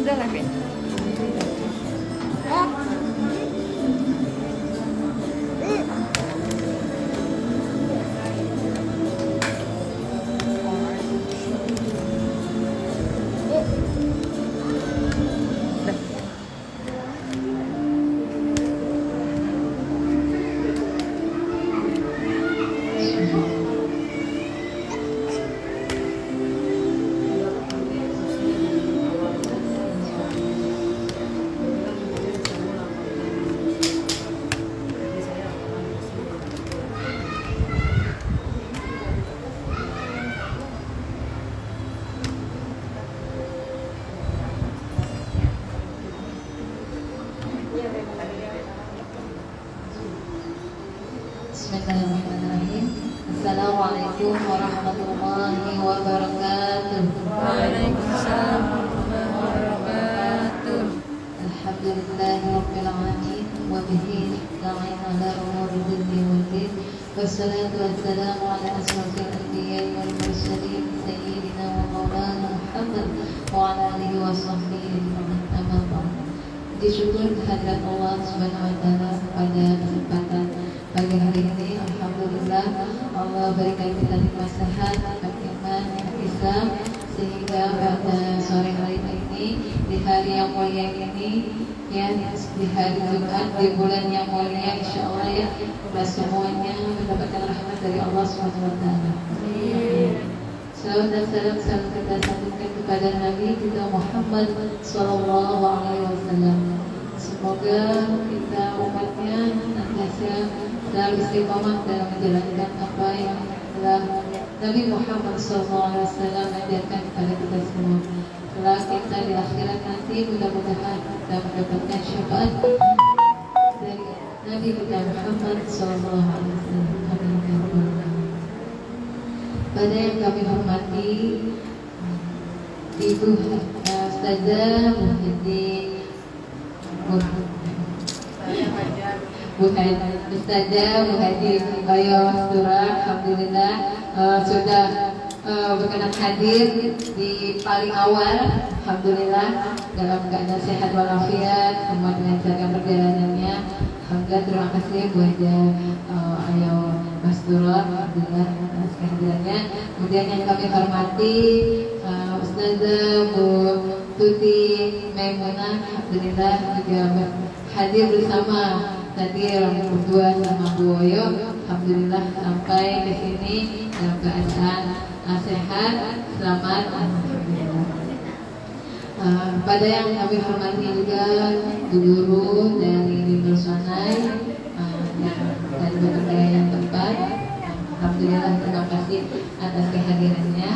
Udah nggak, Vin? Bismillahirrahmanirrahim. Assalamualaikum warahmatullahi wabarakatuh. Waalaikumsalam warahmatullahi wabarakatuh. Alhamdulillahirabbil alamin wa bihi nasta'in ala umuri dunya waddin. Wassalatu wassalamu ala asyrofil anbiya'i wal mursalin sayyidina wa maulana Muhammad wa ala alihi wa sahbihi ajma'in. Amma ba'd. Disyukur kehadirat Allah Subhanahu wa taala pada kesempatan pagi hari ini. Alhamdulillah Allah berikan kita nikmat sehat, iman, Islam, sehingga pada sore hari ini di hari yang mulia ini, ya, di hari Jumat di bulan yang mulia, insya Allah ya, kita semuanya mendapatkan rahmat dari Allah Subhanahu wa taala. Salam dan salam kita satukan kepada Nabi kita Muhammad sallallahu alaihi wasallam. Semoga kita umatnya senantiasa selalu istiqomah dalam menjalankan apa yang telah Nabi Muhammad sallallahu alaihi wasallam ajarkan kepada kita semua. Setelah kita di akhirat nanti, mudah-mudahan kita mendapatkan syafaat dari Nabi kita Muhammad sallallahu alaihi wasallam. Amin. Pada yang kami hormati Ibu Ustazah Muhyiddin Ustazah Muhyiddin Bayo Mastura, alhamdulillah sudah berkenan hadir di paling awal, alhamdulillah dalam keadaan sehat walafiat, semua dilancarkan perjalanannya. Alhamdulillah, terima kasih Bu Haja Ayo Mastura, alhamdulillah atas kehadirannya. Kemudian yang kami hormati Ustazah Bu Tuti Maimunah, alhamdulillah juga hadir bersama tadi orang berdua sama Bu Oyo, alhamdulillah sampai ke sini dalam keadaan sehat, selamat, alhamdulillah. Pada yang kami hormati juga Bu Guru dari Bimbel Sonai dari berbagai yang tempat, alhamdulillah terima kasih atas kehadirannya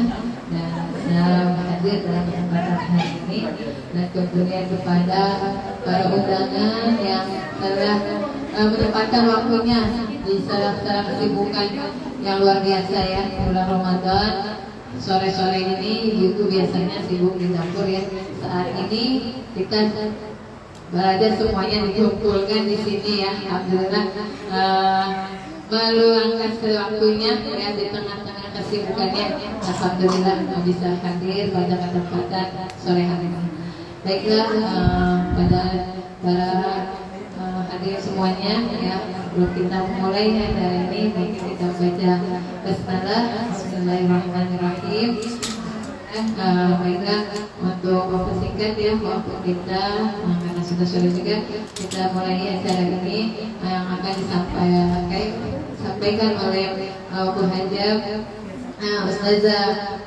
dan hadir dalam kesempatan hari ini, dan tentunya kepada para undangan yang telah menyempatkan waktunya di sela-sela kesibukan yang luar biasa ya, bulan Ramadan. Sore-sore ini itu biasanya sibuk di dapur ya. Saat ini kita berada semuanya dikumpulkan di sini ya, alhamdulillah meluangkan waktunya ya di tengah-tengah kesibukannya, alhamdulillah bisa hadir pada kesempatan sore hari ini. Baiklah, pada para hadir semuanya ya, sebelum kita mulai hari ini, kita baca basmalah. Bismillahirrahmanirrahim. Baiklah, untuk waktu singkat ya, waktu kita karena sudah sore juga, kita mulai acara ini yang akan disampaikan oleh Bu Hajab Ustazah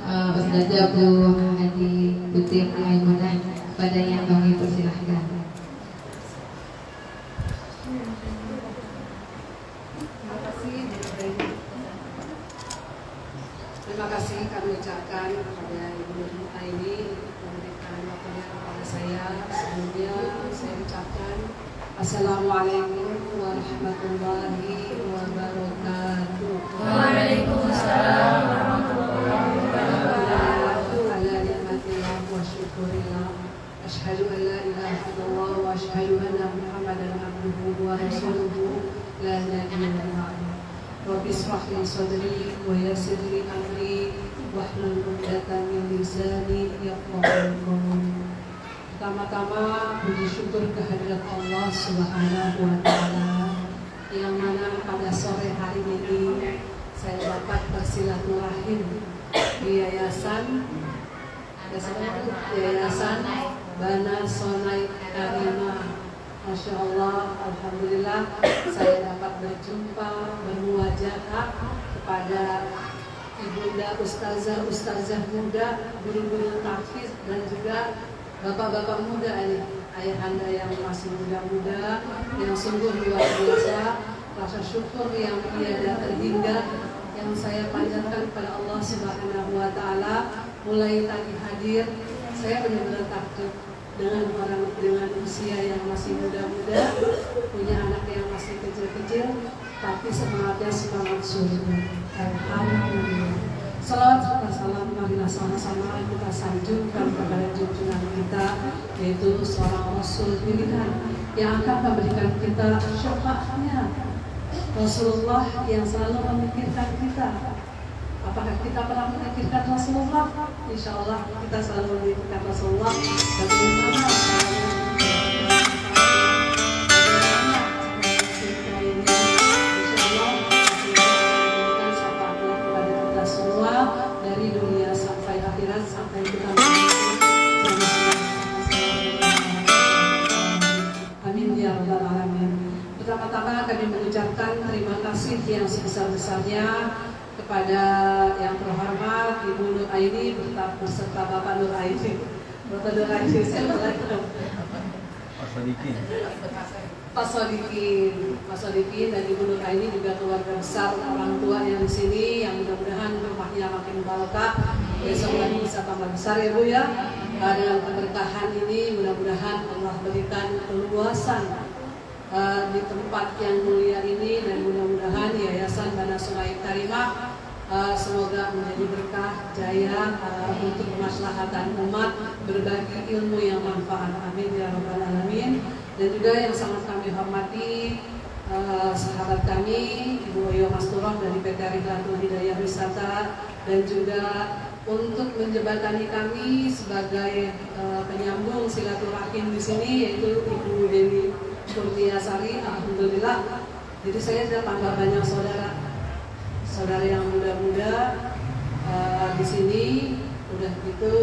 Bu Haji Tuti Maimunah, pada yang kami persilahkan. Terima kasih kami ucapkan kepada Ibu Aini memberikan waktunya kepada saya. Sebelumnya saya ucapkan Assalamualaikum warahmatullahi wabarakatuh. Waalaikumsalam warahmatullahi wabarakatuh. Ala nikmatillah wa syukurillah. Asyhadu an la ilaha illallah wa asyhadu anna Muhammadan abduhu wa rasuluhu la nabiyya ba'dahu. Rabbi ishrah li sadri wa yassir li amri wahlul 'uqdatam min lisani yafqahu qawli. Pertama-tama puji syukur kehadirat Allah Subhanahu wa Ta'ala, yang mana pada sore hari ini saya dapat bersilaturahim di Yayasan Bana Sonai Karimah. Masya Allah, Alhamdulillah, saya dapat berjumpa, bermuajahah kepada ibunda ustazah muda, guru-guru tahfiz, dan juga bapak-bapak muda ini, ayahanda yang masih muda-muda, yang sungguh luar biasa. Rasa syukur yang tiada terhingga yang saya panjatkan kepada Allah Subhanahu wa Ta'ala. Mulai tadi hadir, saya benar-benar takjub dengan usia yang masih muda-muda, punya anak yang masih kecil-kecil, tapi semangatnya semangat surga. Alhamdulillah. Salawat serta salam marilah sama-sama kita sanjungkan kepada junjungan kita, yaitu seorang Rasul pilihan yang akan memberikan kita syafaatnya. Rasulullah yang selalu memikirkan kita. Apakah kita pernah memikirkan Rasulullah? Insya Allah kita selalu memikirkan Rasulullah. Bagaimana dari dunia sampai akhirat, sampai kita amin ya rabbal alamin. Pertama-tama kami mengucapkan terima kasih yang sebesar-besarnya kepada yang terhormat Ibu Nur Aini beserta Bapak Nur Aini. Bapak Nur Aini saya Pak Sodikin dan Ibu Nur Aini juga keluarga besar, orang tua yang di sini, yang mudah-mudahan rumahnya makin barokah, besok lagi bisa tambah besar ya Bu ya. Dengan keberkahan ini mudah-mudahan Allah berikan keluasan di tempat yang mulia ini, dan mudah-mudahan Yayasan Bana Sonai Karimah semoga menjadi berkah jaya untuk kemaslahatan umat, berbagi ilmu yang manfaat. Amin ya rabbal alamin. Dan juga yang sangat kami hormati sahabat kami Ibu Oyo Masturah dari PT Rihlatul Hidayah Wisata, dan juga untuk menjembatani kami sebagai penyambung silaturahim di sini, yaitu Ibu Dewi Kurniasari. Alhamdulillah, jadi saya sudah tambah banyak saudara yang muda-muda di sini, udah gitu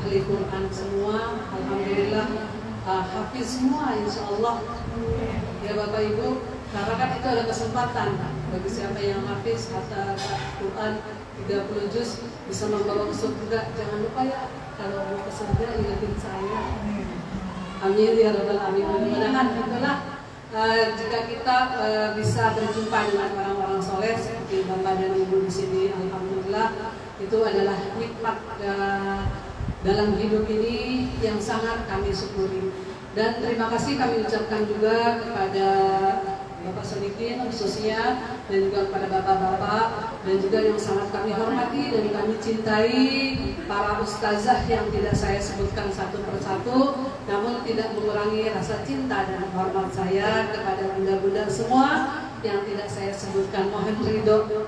ahli Quran semua, alhamdulillah, hafiz semua insya Allah ya Bapak Ibu. Karena kan itu ada kesempatan bagi siapa yang hafiz kata Quran 30 juz bisa membawa ke surga. Jangan lupa ya, kalau mau ke surga ingatin saya. Amin ya rabbal alamin. Mudah-mudahan itulah jika kita bisa berjumpa dengan orang-orang soleh seperti Bapak dan Ibu di sini, alhamdulillah, itu adalah nikmat dalam hidup ini yang sangat kami syukuri. Dan terima kasih kami ucapkan juga kepada Bapak Sodikin khususnya, dan juga kepada bapak-bapak, dan juga yang sangat kami hormati dan kami cintai para ustazah yang tidak saya sebutkan satu persatu, namun tidak mengurangi rasa cinta dan hormat saya kepada bunda-bunda semua yang tidak saya sebutkan. Mohon ridho,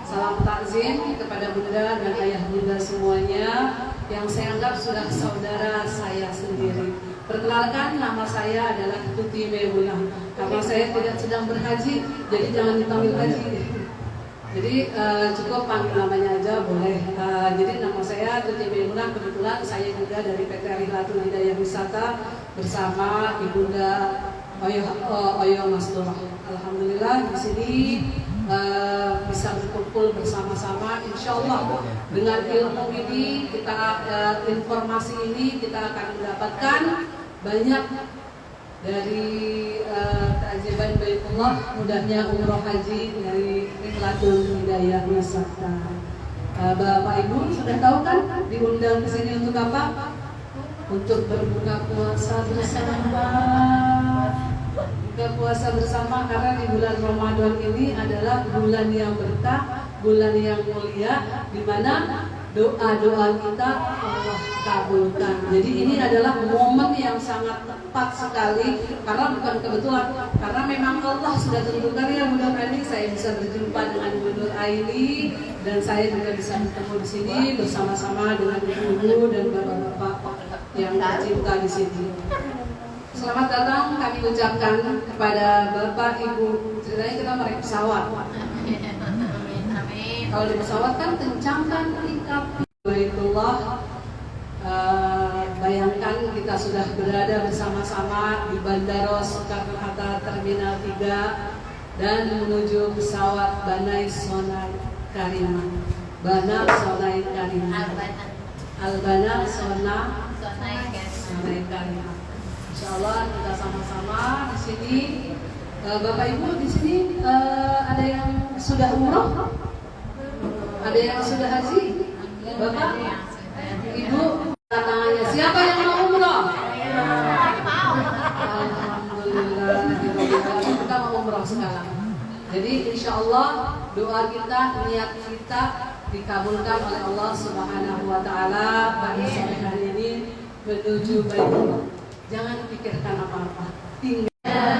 salam takzim kepada bunda dan ayah bunda semuanya yang saya anggap sudah saudara saya sendiri. Perkenalkan, nama saya adalah Tuti Maimunah. Karena saya tidak sedang berhaji, jadi jangan dipanggil haji. Jadi cukup panggil namanya aja boleh. Jadi nama saya Tuti Maimunah. Kebetulan saya juga dari PT Rihlatul Hidayah Wisata bersama Ibunda Oyo Masturah. Alhamdulillah di sini bisa berkumpul bersama-sama. Insya Allah dengan ilmu ini informasi ini kita akan mendapatkan banyak dari keajaiban Baitullah, mudahnya umroh haji dari Rihlatul Hidayah Wisata. Bapak Ibu sudah tahu kan diundang ke sini untuk apa? Untuk berbuka puasa bersama. Buka puasa bersama karena di bulan Ramadan ini adalah bulan yang berkah, bulan yang mulia, di mana doa-doa kita Allah kabulkan. Jadi ini adalah momen yang sangat tepat sekali, karena bukan kebetulan, karena memang Allah sudah tentukan ya mudah-mudahan saya bisa berjumpa dengan Bu Nur Aini, dan saya juga bisa bertemu di sini bersama-sama dengan ibu-ibu dan bapak-bapak yang tercinta di sini. Selamat datang kami ucapkan kepada Bapak Ibu. Ceritanya kita naik pesawat. Kalau di pesawat kan kencangkan tingkat Baitullah. Bayangkan kita sudah berada bersama-sama di Bandara Soekarno-Hatta Terminal 3 dan menuju pesawat Banai Sonai Karimah. Bana Sonai Karimah. Albana Sonai Karimah. Insyaallah kita sama-sama di sini. Bapak Ibu di sini ada yang sudah umroh? Ada yang sudah haji? Bapak? Ibu? Tangannya. Siapa yang mau umroh? Alhamdulillah. Kita mau umroh sekarang. Jadi insya Allah doa kita, niat kita dikabulkan oleh Allah Subhanahu Wa Taala pada sore hari ini menuju Baitullah. Jangan pikirkan apa-apa. Tinggal.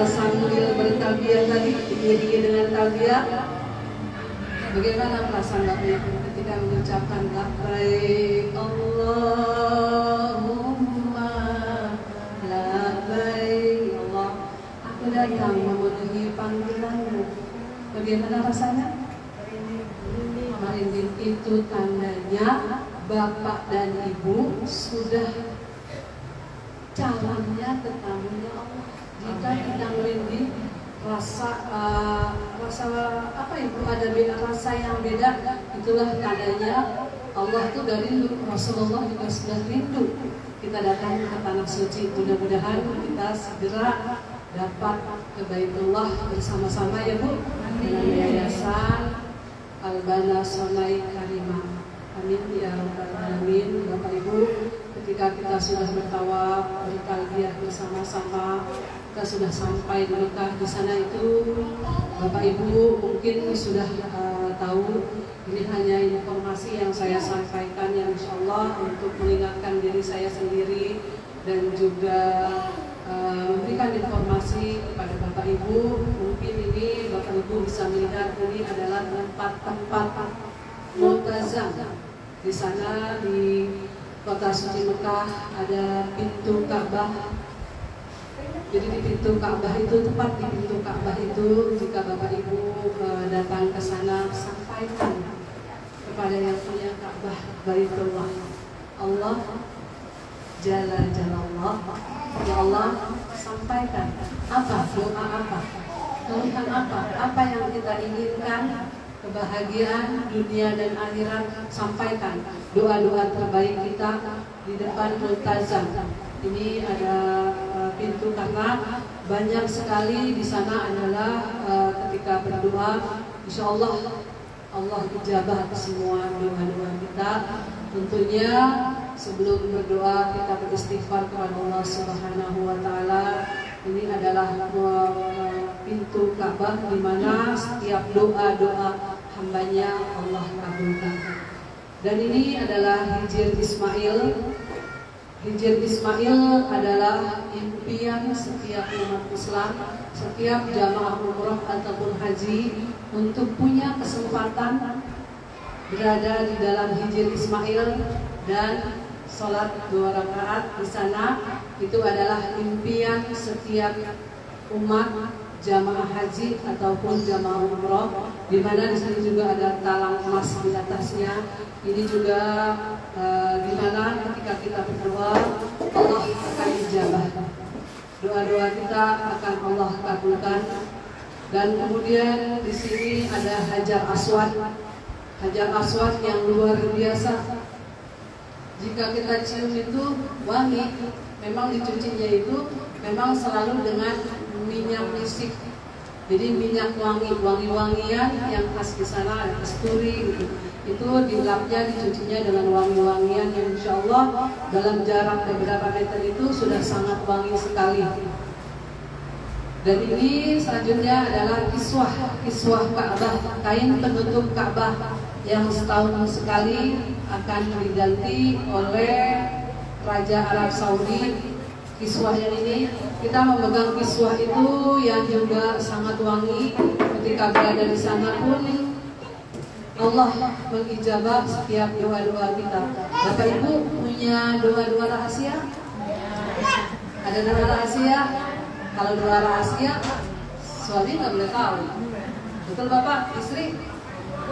Sambil bertalbiyah tadi, diiringi dengan talbiyah, bagaimana perasaan Bapak ketika mengucapkan labbaik Allahumma labbaik, ya Allah, aku datang memenuhi panggilanmu. Bagaimana rasanya? Merinding itu tandanya Bapak dan Ibu sudah calonnya tetamunya Allah. Jika kita merinding, rasa apa Ibu, ada rasa yang beda, itulah tandanya Allah itu dari Rasulullah juga sudah rindu. Kita datang ke tanah suci, mudah-mudahan kita segera dapat ke Baitullah bersama-sama ya Bu, dengan yayasan Albana Sonai Karimah. Amin ya rabbal alamin. Bapak Ibu, ketika kita sudah bertawaf, bertalbiyah bersama-sama, kita sudah sampai di Mekah. Di sana itu Bapak Ibu mungkin sudah tahu, ini hanya informasi yang saya sampaikan yang insya Allah untuk mengingatkan diri saya sendiri dan juga memberikan informasi kepada Bapak Ibu. Mungkin ini Bapak Ibu bisa melihat ini adalah tempat-tempat multazam. Di sana di kota suci Mekah ada pintu Ka'bah. Jadi di pintu Ka'bah itu, tepat di pintu Ka'bah itu, jika Bapak Ibu datang ke sana, sampaikan kepada yang punya Ka'bah Baitullah, Allah Jalla Jalallah, ya Allah, sampaikan apa, doa apa, keluhan apa yang kita inginkan, kebahagiaan dunia dan akhirat, sampaikan doa-doa terbaik kita di depan multazam. Ini ada pintu karena banyak sekali di sana adalah ketika berdoa, insya Allah Allah ijabah semua doa-doa kita. Tentunya sebelum berdoa kita beristighfar kepada Allah Subhanahu Wa Taala. Ini adalah pintu Ka'bah di mana setiap doa-doa hambanya Allah kabulkan. Dan ini adalah Hijr Ismail. Hijr Ismail adalah impian setiap umat Islam, setiap jamaah umroh ataupun haji untuk punya kesempatan berada di dalam Hijr Ismail dan sholat 2 rakaat di sana. Itu adalah impian setiap umat jamaah haji ataupun jamaah umroh, di mana di sini juga ada talang emas di atasnya. Ini juga di mana ketika kita berdoa Allah akan ijabah. Doa-doa kita akan Allah kabulkan. Dan kemudian di sini ada Hajar Aswad. Hajar Aswad yang luar biasa. Jika kita cium itu wangi. Memang dicucinya itu memang selalu dengan minyak misik. Jadi minyak wangi-wangian yang khas di sana, ada kasturi gitu. Itu dilapnya, dicucinya dengan wangi-wangian yang insya Allah dalam jarak beberapa meter itu sudah sangat wangi sekali. Dan ini selanjutnya adalah kiswah Ka'bah, kain penutup Ka'bah yang setahun sekali akan diganti oleh Raja Arab Saudi. Kiswah yang ini kita memegang kiswah itu yang juga sangat wangi. Ketika berada di sana pun Allah mengijabah setiap doa-doa kita. Bapak Ibu punya doa-doa rahasia? Ada doa rahasia? Kalau doa rahasia, suami nggak boleh tahu. Betul Bapak, istri?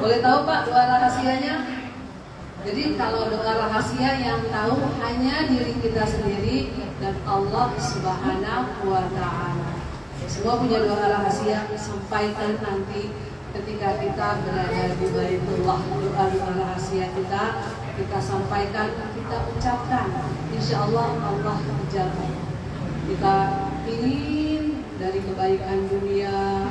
Boleh tahu Pak doa rahasianya? Jadi kalau doa rahasia yang tahu hanya diri kita sendiri dan Allah Subhanahu wa Ta'ala. Semua punya doa rahasia, sampaikan nanti ketika kita berada di Baitullah. Doa-doa rahasia kita sampaikan, kita ucapkan. Insya Allah Allah ijabah. Kita ingin dari kebaikan dunia,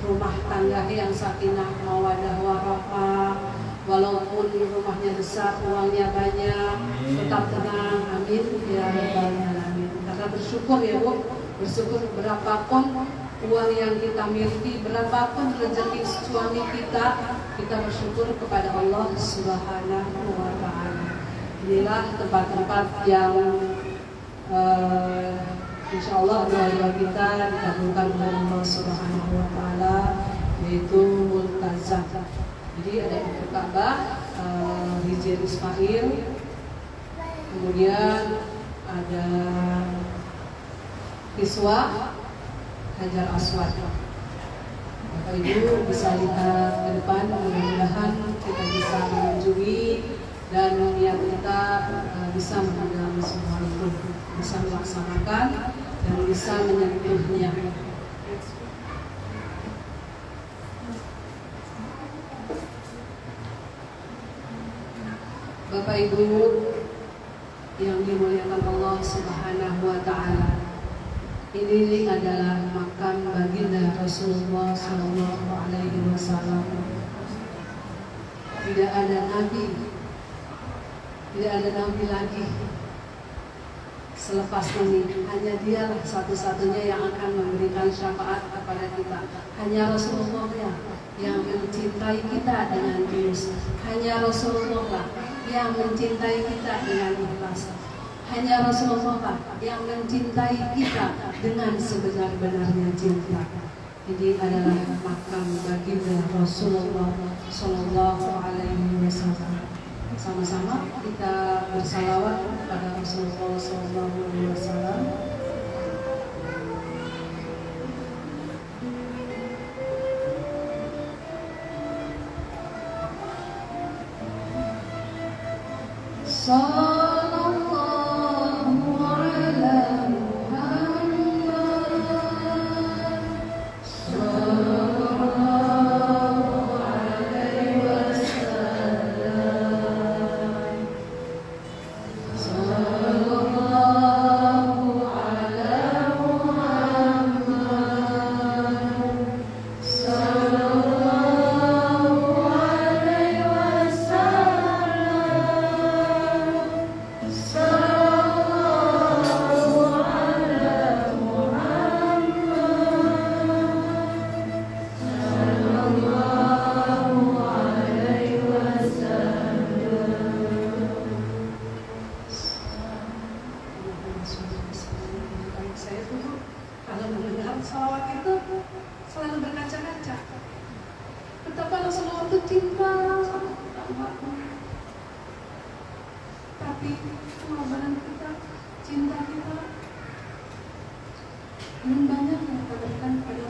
rumah tangga yang sakinah mawadah warahmah. Walaupun rumahnya besar, uangnya banyak, tetap tenang, amin ya rabbal alamin. Karena bersyukur ya Bu, bersyukur berapapun uang yang kita miliki, berapapun rezeki suami kita bersyukur kepada Allah Subhanahu wa Ta'ala. Inilah tempat-tempat yang insya Allah doa-doa kita dikabulkan oleh Allah Subhanahu wa Ta'ala, yaitu multazam. Jadi ada itu Ka'bah, Hijr Ismail, kemudian ada kiswah Hajar Aswad. Bapak Ibu bisa lihat ke depan, mudah-mudahan kita bisa mengunjungi dan niat kita bisa menghadiri semua itu, bisa melaksanakan dan bisa menyentuhnya. Bapak Ibu yang dimuliakan Allah Subhanahu wa Ta'ala, ini adalah makam baginda Rasulullah Sallallahu Alaihi Wasallam. Tidak ada nabi lagi selepas ini. Hanya dialah satu-satunya yang akan memberikan syafaat kepada kita. Hanya Rasulullah yang mencintai kita dengan tulus. Hanya Rasulullah yang mencintai kita dengan ikhlas. Hanya Rasulullah yang mencintai kita dengan sebenar-benarnya cinta. Ini adalah makam baginda Rasulullah Sallallahu Alaihi Wasallam. Sama-sama kita bersalawat kepada Rasulullah Sallallahu Alaihi Wasallam.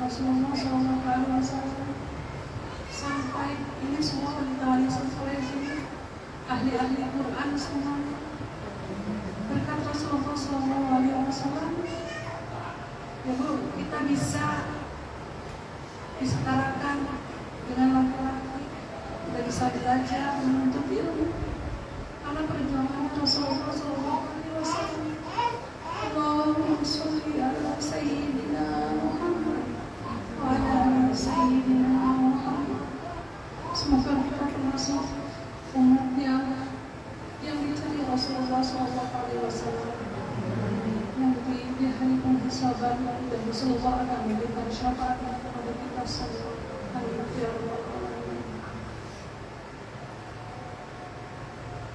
Rasulullah kita bisa disetarakan dengan laki-laki, kita bisa belajar menuntut ilmu karena perjuangan Rasulullah SAW. Allahumma sholli ala sayyidina Muhammad wa ala ali sayyidina Muhammad. Semoga kita termasuk umat yang dicari Rasulullah SAW, yang di hari penghisaban dan Rasulullah akan memberikan syafaat kepada kita semua. Amin ya rabbal alamin.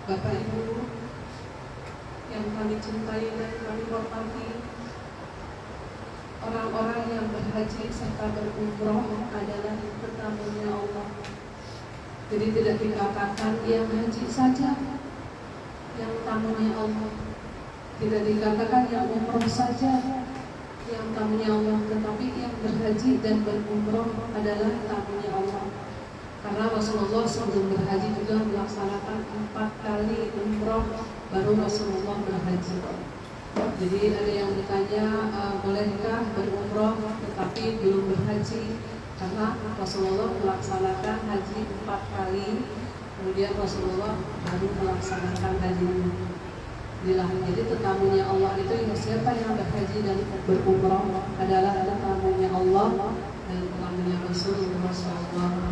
Bapak Ibu yang kami cintai dan kami hormati, orang-orang yang berhaji serta berumroh adalah tetamunya Allah. Jadi tidak dikatakan yang haji saja yang tamunya Allah, tidak dikatakan yang umroh saja yang tamunya Allah, tetapi yang berhaji dan berumroh adalah tamunya Allah. Karena Rasulullah sebelum berhaji juga melaksanakan 4 kali umroh baru Rasulullah berhaji. Jadi ada yang bertanya, bolehkah berumroh tetapi belum berhaji? Karena Rasulullah melaksanakan haji 4 kali, kemudian Rasulullah baru melaksanakan haji. Jadi tetamunya Allah itu siapa yang berhaji dan berumrah adalah tetamunya Allah dan tetamunya Rasulullah SAW.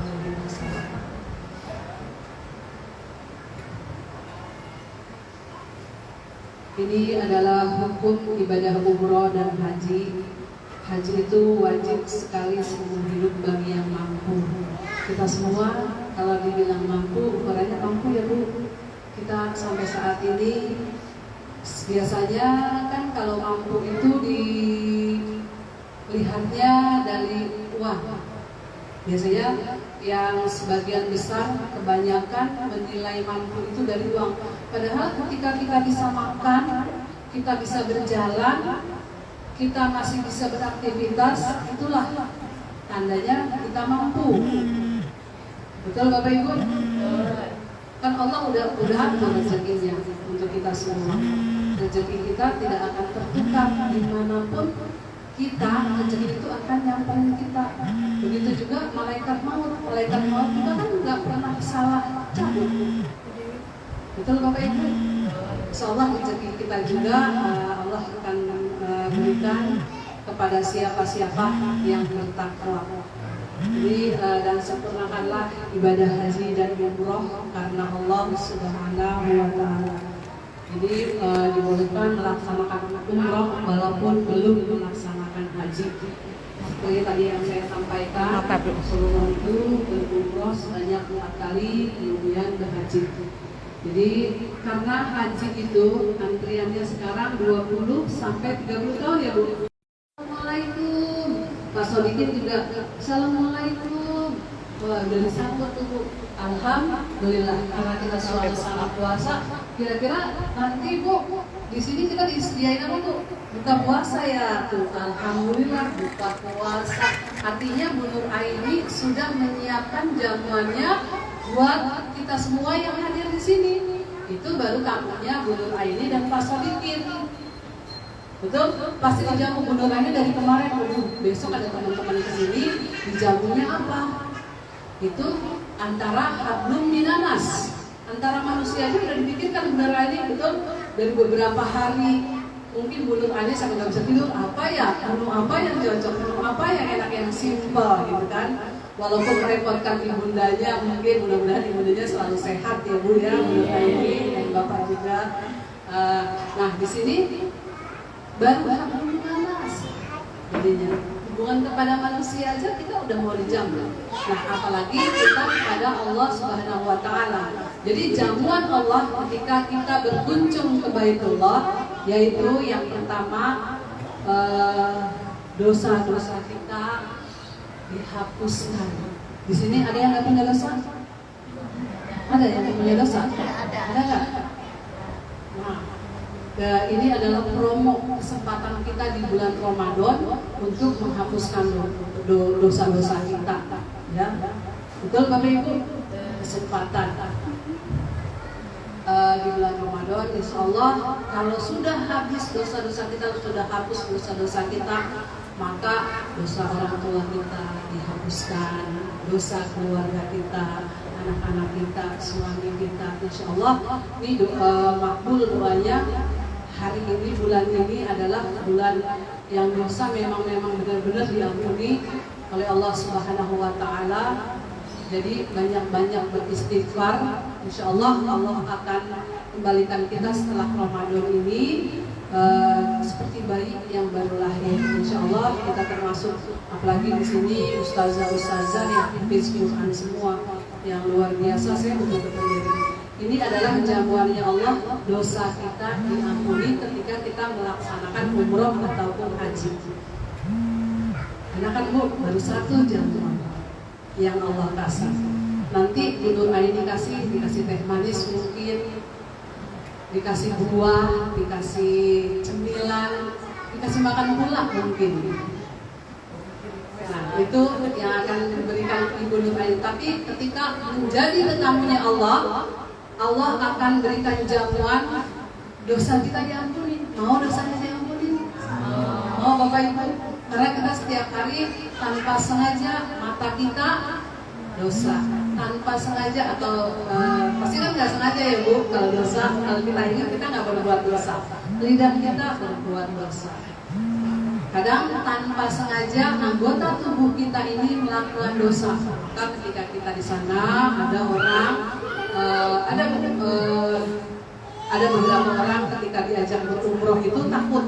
Ini adalah hukum ibadah umroh dan haji. Haji itu wajib sekali seumur hidup bagi yang mampu. Kita semua kalau dibilang mampu, ukurannya mampu ya Bu. Kita sampai saat ini biasanya kan kalau mampu itu dilihatnya dari uang. Biasanya yang sebagian besar kebanyakan menilai mampu itu dari uang. Padahal ketika kita bisa makan, kita bisa berjalan, kita masih bisa beraktivitas, itulah tandanya kita mampu. Betul Bapak Ibu? Kan Allah udah atur rezekinya untuk kita semua. Rezeki kita tidak akan tertukar dimanapun kita, rezeki itu akan nyamperin kita. Begitu juga malaikat maut kita kan nggak pernah salah cabut. Betul Bapak Ibu? Insyaallah rezeki kita juga Allah akan berikan kepada siapa-siapa yang bertakwa. Jadi dan sempurnakanlah ibadah haji dan umroh karena Allah Subhanahu wa Ta'ala. Jadi dibolehkan melaksanakan umroh walaupun belum melaksanakan haji. Seperti tadi yang saya sampaikan, Rasulullah itu berumroh sebanyak 4 kali, kemudian berhaji. Jadi karena haji itu antriannya sekarang 20 sampai 30 tahun ya Bu. Assalamualaikum. Pak Sodikin juga Assalamualaikum. Wah udah disambut tuh Bu. Alhamdulillah karena kita suasana puasa. Kira-kira nanti Bu di sini kita disediain apa tuh? Buka puasa ya tuh. Alhamdulillah buka puasa. Artinya Bu Nur Aini sudah menyiapkan jamuannya buat kita semua yang hadir di sini. Itu baru tamunya Bu Nur Aini dan Pak Sodikin. Betul? Pasti dijamu Bu Nur Aini dari kemarin. Besok ada teman-teman di sini. Dijamunya apa? Itu antara hablum minanas, antara manusia aja udah dipikirkan Bu Nur Aini, betul? Dari beberapa hari. Mungkin Bu Nur Aini sampai nggak bisa tidur. Apa ya? Menu apa yang cocok? Menu apa yang enak, yang simpel gitu kan? Walaupun merepotkan ibundanya, mungkin mudah-mudahan ibundanya selalu sehat ya Bu ya, Bu Nur Aini dan Bapak juga. Nah di sini baru hablum minanas. Jadinya hubungan kepada manusia aja kita udah mau dijamu. Nah apalagi kita kepada Allah Subhanahu wa Ta'ala. Jadi jamuan Allah ketika kita berkunjung ke Baitullah, yaitu yang pertama dosa-dosa kita dihapuskan. Di sini ada yang nggak punya dosa? Ada yang nggak punya dosa? Ada nggak? Nah, ini adalah promo kesempatan kita di bulan Ramadan untuk menghapuskan dosa-dosa kita, ya. Betul Bapak Ibu? Kesempatan di bulan Ramadan, insya Allah kalau sudah habis dosa-dosa kita, sudah hapus dosa-dosa kita, maka dosa orang tua kita dihapuskan, dosa keluarga kita, anak-anak kita, suami kita, insya Allah ini makbul doanya. Hari ini, bulan ini adalah bulan yang dosa memang benar-benar diampuni oleh Allah Subhanahu wa Ta'ala. Jadi banyak-banyak beristighfar, insya Allah Allah akan kembalikan kita setelah Ramadan ini seperti bayi yang baru lahir. Insya Allah kita termasuk, apalagi di sini ustazah yang hafiz Quran semua yang luar biasa. Saya betul-betul ini adalah jamuannya Allah, dosa kita diampuni ketika kita melaksanakan umroh ataupun haji. Karena kan baru satu jamuan yang Allah kasih. Nanti Bu Nur Aini dikasih teh manis mungkin, dikasih buah, dikasih cemilan, dikasih makan pula mungkin. Nah, itu yang akan diberikan Ibu Nur Aini. Tapi ketika menjadi tetamunya Allah, Allah akan berikan jamuan dosa kita diampuni. Mau dosanya diampuni? Mau Bapak Ibu? Karena kita setiap hari tanpa sengaja mata kita dosa, tanpa sengaja atau pasti kan nggak sengaja ya Bu. Kalau dosa, kalau kita ingat kita nggak berbuat dosa. Lidah kita berbuat dosa. Kadang tanpa sengaja anggota tubuh kita ini melakukan dosa. Maka ketika kita di sana ada orang ada beberapa orang ketika diajak berumroh itu takut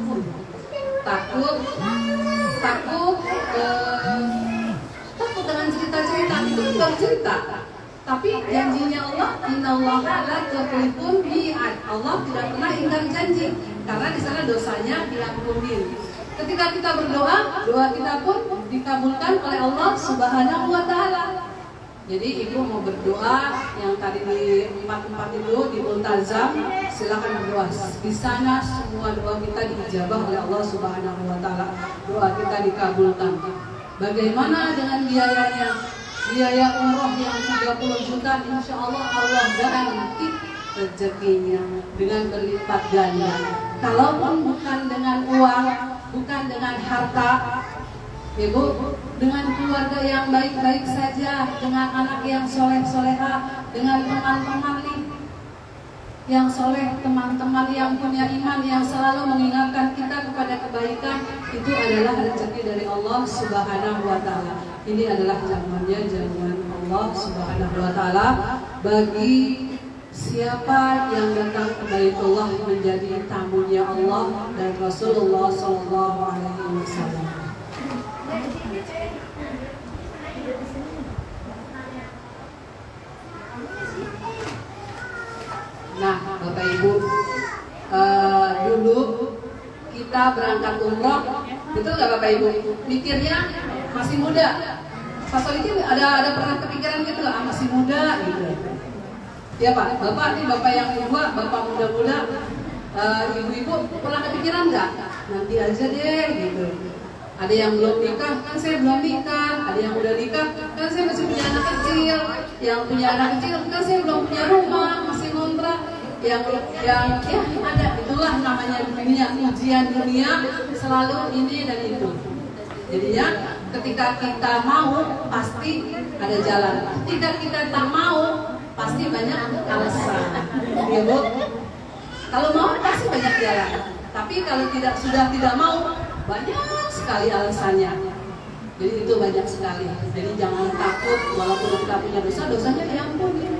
dengan cerita-cerita itu bukan cerita, tapi janjinya Allah, innallaha la yukhliful mi'ad. Allah tidak pernah ingkar janji, karena di sana dosanya diampuni. Ketika kita berdoa, doa kita pun dikabulkan oleh Allah Subhanahu wa Ta'ala. Jadi Ibu mau berdoa yang tadi di tempat-tempat itu di Multazam, silakan berdoa. Di sana semua doa kita diijabah oleh Allah Subhanahu wa Ta'ala. Doa kita dikabulkan. Bagaimana dengan biayanya? Biaya umroh yang 30 juta, insya Allah Allah ganti rezekinya dengan berlipat ganda. Kalaupun bukan dengan uang, bukan dengan harta, Ibu, dengan keluarga yang baik-baik saja, dengan anak yang soleh-soleha, dengan teman-teman yang soleh, teman-teman yang punya iman, yang selalu mengingatkan kita kepada kebaikan, itu adalah rezeki dari Allah Subhanahu wa Ta'ala. Ini adalah jamuannya, jamuan Allah Subhanahu wa Ta'ala bagi siapa yang datang ke Baitullah menjadi tamunya Allah dan Rasulullah Sallallahu Alaihi Wasallam. Nah, Bapak Ibu, dulu kita berangkat umroh, betul nggak Bapak Ibu? Mikirnya masih muda. Pas itu ada pernah kepikiran gitu, masih muda gitu. Ya Pak, Bapak nih, Bapak yang tua, Bapak muda-muda, ibu-ibu pernah kepikiran nggak? Nanti aja deh gitu. Ada yang belum nikah, kan saya belum nikah. Ada yang udah nikah, kan saya masih punya anak kecil. Yang punya anak kecil, kan saya belum punya rumah, masih ngontrak. Yang ada, itulah namanya dunia, ujian dunia selalu ini dan itu. Jadinya ketika kita mau pasti ada jalan. Ketika kita tak mau pasti banyak alasan. Ya Bu? Kalau mau pasti banyak jalan. Tapi kalau sudah tidak mau, banyak sekali alasannya. Jadi itu banyak sekali. Jadi jangan takut walaupun kita punya dosa, dosanya diampuni.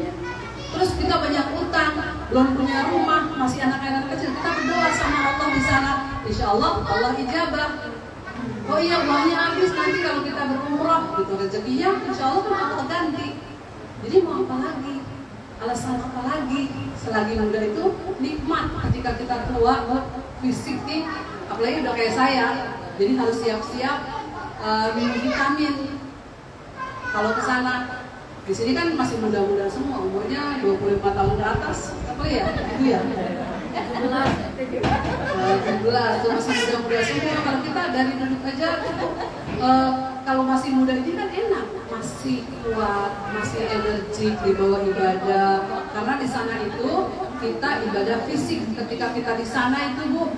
Terus kita banyak utang, belum punya rumah, masih anak-anak kecil, kita berdoa sama Allah di sana. Insya Allah Allah ijabah. Oh iya, uangnya habis nanti kalau kita berumroh, gitu rezekinya, insya Allah kan Allah ganti. Jadi mau apa lagi? Alasan apa lagi? Selagi muda itu nikmat. Ketika kita tua, fisik nih, apalagi udah kayak saya, jadi harus siap-siap minum vitamin. Kalau ke sana, di sini kan masih muda-muda semua, umurnya 25 tahun ke atas, apa ya? Itu ya? 17 itu masih muda-muda semua. Kalau kita dari duduk aja, kalau masih muda ini kan enak, masih kuat, masih energik di bawah ibadah. Karena di sana itu kita ibadah fisik ketika kita di sana itu Bu.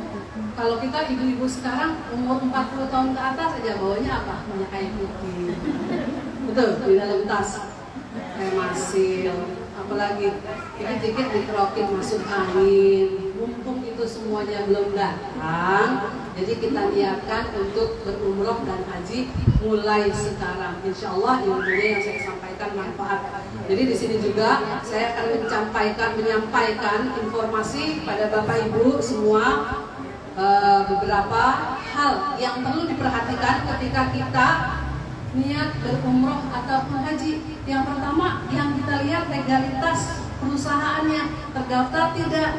Kalau kita ibu-ibu sekarang umur 40 tahun ke atas aja bawanya apa? Minyak kayu putih. Betul, di dalam tas. Kayak masil, apalagi dikit-dikit dikerokin masuk angin. Mumpung itu semuanya belum datang, jadi kita niatkan untuk berumroh dan haji mulai sekarang. Insya Allah ilmunya yang saya sampaikan manfaat. Jadi di sini juga saya akan menyampaikan informasi pada Bapak Ibu semua beberapa hal yang perlu diperhatikan ketika kita niat berumroh ataupun haji. Yang pertama yang kita lihat legalitas perusahaannya, terdaftar tidak.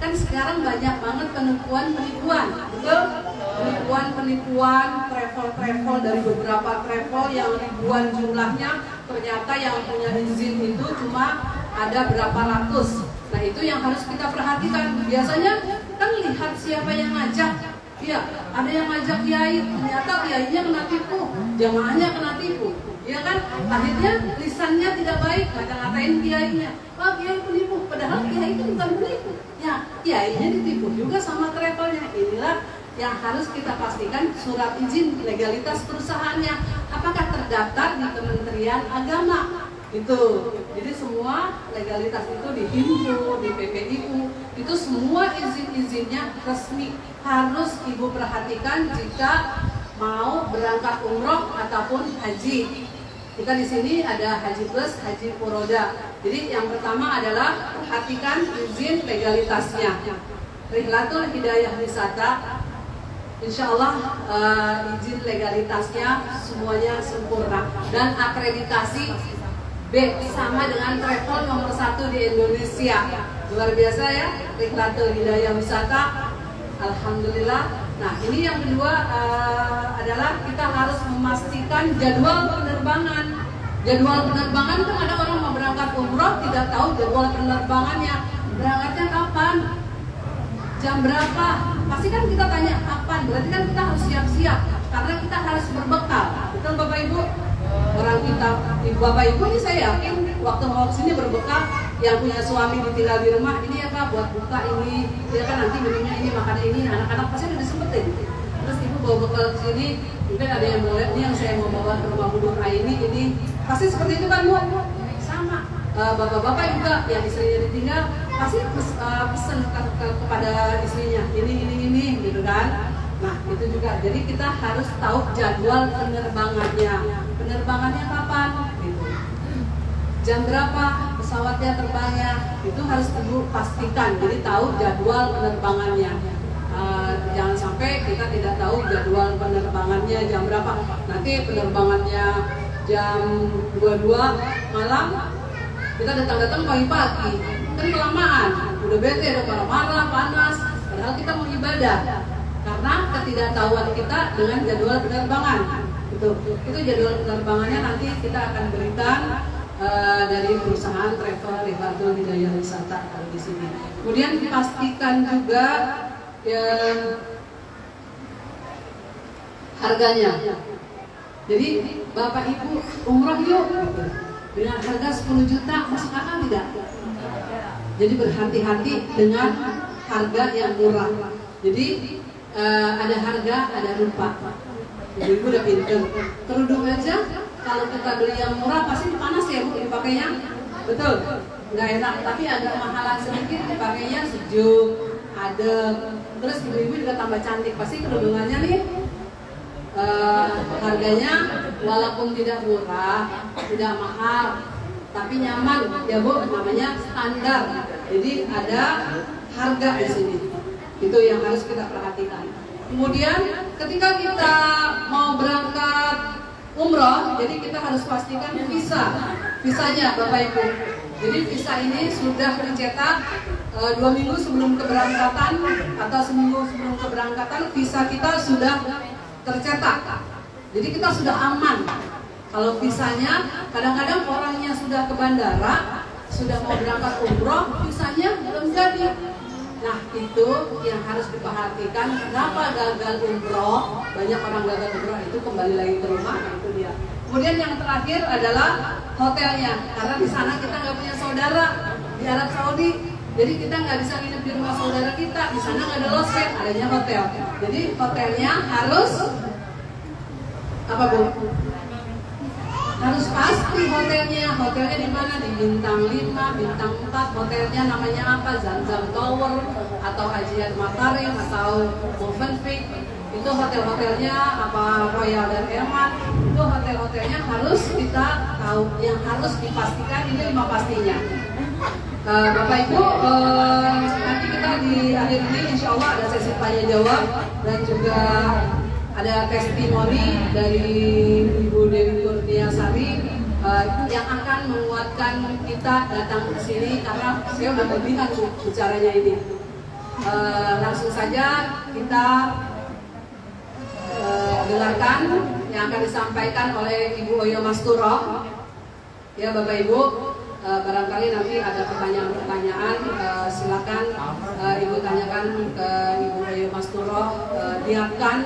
Kan sekarang banyak banget penipuan, betul? Penipuan, travel dari beberapa travel yang ribuan jumlahnya, ternyata yang punya izin itu cuma ada berapa ratus. Nah itu yang harus kita perhatikan. Biasanya kan lihat siapa yang ngajak. Iya, ada yang ngajak kiai, ternyata kiainya kena tipu, jamaahnya kena tipu. Ya kan? Akhirnya lisannya tidak baik, ngata-ngatain kiainya. Wah, kiai penipu, padahal kiai itu bukan penipu. Ya, kiainya ditipu juga sama travelnya. Inilah yang harus kita pastikan surat izin legalitas perusahaannya. Apakah terdaftar di Kementerian Agama? Itu. Jadi semua legalitas itu di Himpu, di PPIU, itu semua izin-izinnya resmi. Harus Ibu perhatikan jika mau berangkat umroh ataupun haji. Kita di sini ada Haji Plus, Haji Furoda. Jadi yang pertama adalah perhatikan izin legalitasnya. Rihlatul Hidayah Wisata, insya Allah izin legalitasnya semuanya sempurna dan akreditasi B sama dengan travel nomor 1 di Indonesia. Luar biasa ya, Rihlatul Hidayah Wisata. Alhamdulillah. Nah ini yang kedua adalah kita harus memastikan jadwal penerbangan. Jadwal penerbangan kan ada orang mau berangkat umroh tidak tahu jadwal penerbangannya. Berangkatnya kapan? Jam berapa? Pasti kan kita tanya kapan. Berarti kan kita harus siap-siap karena kita harus berbekal. Betul Bapak Ibu? Orang kita, Bapak Ibu ini saya yakin waktu mau kesini berbekal. Yang punya suami ditinggal di rumah, ini ya Kak buat buka ini, ya kan nanti minumnya ini, makannya ini, anak-anak pasti udah disempetin. Terus Ibu bawa bekal ke sini, mungkin ada yang mau lihat, ini yang saya mau bawa ke rumah Bu Nurha ini, pasti seperti itu kan Bu? Sama. Bapak-bapak juga yang istrinya ditinggal, pasti pesan kepada istrinya, ini, gitu kan? Nah itu juga, jadi kita harus tahu jadwal penerbangannya. Penerbangannya kapan? Gitu. Jam berapa pesawatnya terbangnya, itu harus Ibu pastikan. Jadi tahu jadwal penerbangannya. Jangan sampai kita tidak tahu jadwal penerbangannya jam berapa. Nanti penerbangannya jam 22 malam, kita datang pagi-pagi, kan kelamaan. Udah bete, udah marah-marah, panas. Padahal kita mau ibadah. Karena ketidaktahuan kita dengan jadwal penerbangan. Itu jadwal penerbangannya nanti kita akan berikan dari perusahaan travel Rihlatul Hidayah Wisata kalau di sini. Kemudian dipastikan juga harganya. Jadi Bapak Ibu umroh yuk dengan harga 10 juta masuk akal tidak? Jadi berhati-hati dengan harga yang murah. Jadi ada harga, ada rupa. Ibu udah pinter. Kerudung aja kalau kita beli yang murah pasti panas ya Bu dipakainya. Betul, nggak enak. Tapi agak mahalan sedikit dipakainya sejuk, adem. Terus ibu-ibu juga tambah cantik. Pasti kerudungannya nih harganya walaupun tidak murah, tidak mahal, tapi nyaman ya Bu. Namanya standar. Jadi ada harga di sini. Itu yang harus kita perhatikan. Kemudian ketika kita mau berangkat umroh, jadi kita harus pastikan visanya Bapak Ibu. Jadi visa ini sudah dicetak 2 minggu sebelum keberangkatan atau seminggu sebelum keberangkatan, visa kita sudah tercetak. Jadi kita sudah aman. Kalau visanya, kadang-kadang orangnya sudah ke bandara, sudah mau berangkat umroh, visanya belum jadi. Nah itu yang harus diperhatikan. Kenapa gagal umroh? Banyak orang gagal umroh itu kembali lagi ke rumah. Nah itu dia. Kemudian yang terakhir adalah hotelnya. Karena di sana kita nggak punya saudara di Arab Saudi. Jadi kita nggak bisa nginep di rumah saudara kita, di sana nggak ada lodge, adanya hotel. Jadi hotelnya harus apa Bu? Harus pasti hotelnya. Hotelnya di mana? Di bintang 5, bintang 4. Hotelnya namanya apa? Zamzam Tower atau Hajiat Makarim atau Movenpick. Itu hotel-hotelnya apa Royal dan Eman. Itu hotel-hotelnya harus kita tahu. Yang harus dipastikan ini 5 pastinya. Bapak Ibu, nanti kita di akhir ini insya Allah ada sesi tanya jawab dan juga ada testimoni dari Ibu Dewi Kurniasari yang akan menguatkan kita datang ke sini karena saya udah kelebihan bicaranya ini. Langsung saja kita dengarkan yang akan disampaikan oleh Ibu Oyo Masturo. Ya Bapak Ibu, barangkali nanti ada pertanyaan-pertanyaan, silakan Ibu tanyakan ke Ibu Oyo Masturo. Niatkan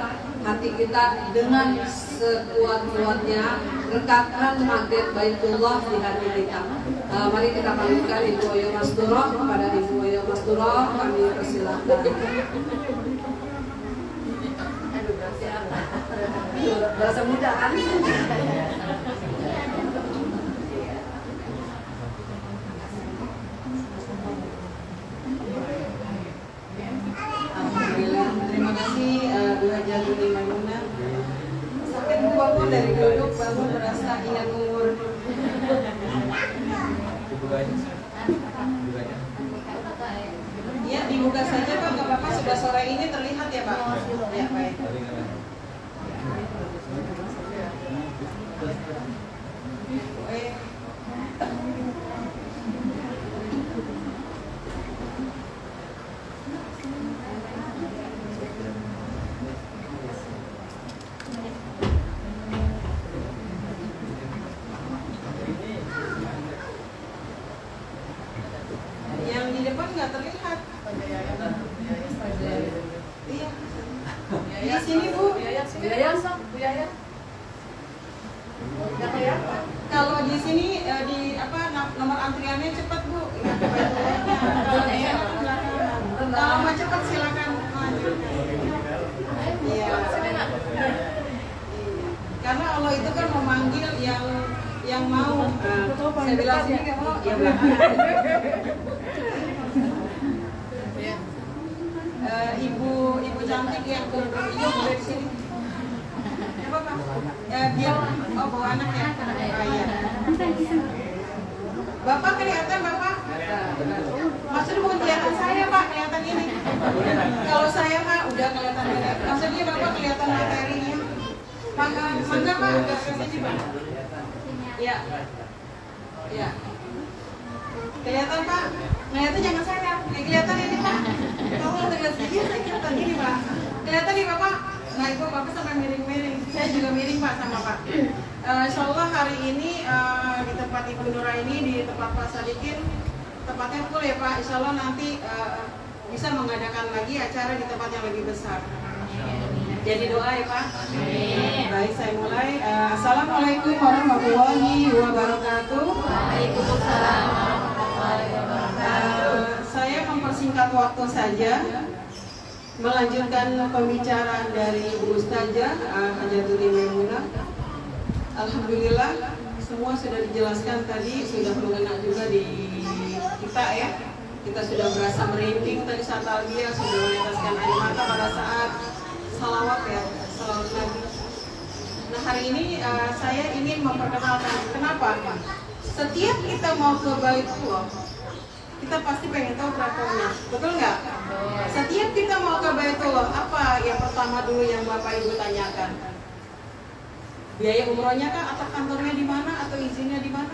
hati kita dengan sekuat-kuatnya, rekatkan magnet Baitullah di hati kita. Mari kita panggilkan Ibu Oyo Masturo. Kepada Ibu Oyo Masturo kami persilahkan. Berasa muda kan? Alhamdulillah, terima kasih Bu Haja Tuni Maimunah. Sakit bangun dari duduk, bangun merasa ingat umur. Ya, dibuka saja Pak, nggak apa-apa. Sudah sore ini terlihat ya Pak? Ya, baik. Yang di depan nggak terlihat. Iya. Di sini Bu. Kalau di sini di apa nomor antriannya cepat Bu. Kalau mau cepat silakan maju. Iya. Karena Allah itu kan memanggil yang mau. Saya bilang sini nggak mau, ya belakang. Ibu cantik yang dari sini. Apa Pak? Biar bawa anak ya. Iya. Bapak kelihatan Bapak? Maksudnya bukan kelihatan saya Pak, kelihatan ini. Kalau saya Pak udah kelihatan ini. Maksudnya Bapak kelihatan materinya. Mangga Pak, agak ke sini Pak. Ya. Ya. Kelihatan Pak? Kelihatan jangan saya. Kelihatan ini Pak. Kalau terlihat sedikit saya kelihatan gini Pak. Kelihatan nih Bapak. Nah itu Bapak sampai miring-miring. Saya juga miring Pak sama Pak. Insya Allah hari ini di tempat Ibu Nura ini di tempat Pak Sadikin tempatnya full ya Pak. Insya Allah nanti bisa mengadakan lagi acara di tempat yang lebih besar. Jadi doa ya Pak. Baik saya mulai. Assalamualaikum warahmatullahi wabarakatuh. Waalaikumsalam warahmatullahi wabarakatuh. Saya mempersingkat waktu saja, melanjutkan pembicaraan dari Ibu Ustazah Haja Tuni Maimunah. Alhamdulillah semua sudah dijelaskan tadi, sudah mengena juga di kita ya. Kita sudah berasa merinding tadi saat talbiyah, sudah meneteskan air mata pada saat salawat ya, salawat Nabi. Nah hari ini saya ingin memperkenalkan kenapa. Setiap kita mau ke Baitullah, kita pasti pengen tahu travelnya, betul nggak? Setiap kita mau ke Baitullah, apa yang pertama dulu yang Bapak Ibu tanyakan? Biaya umrohnya kah, atau kantornya di mana, atau izinnya di mana?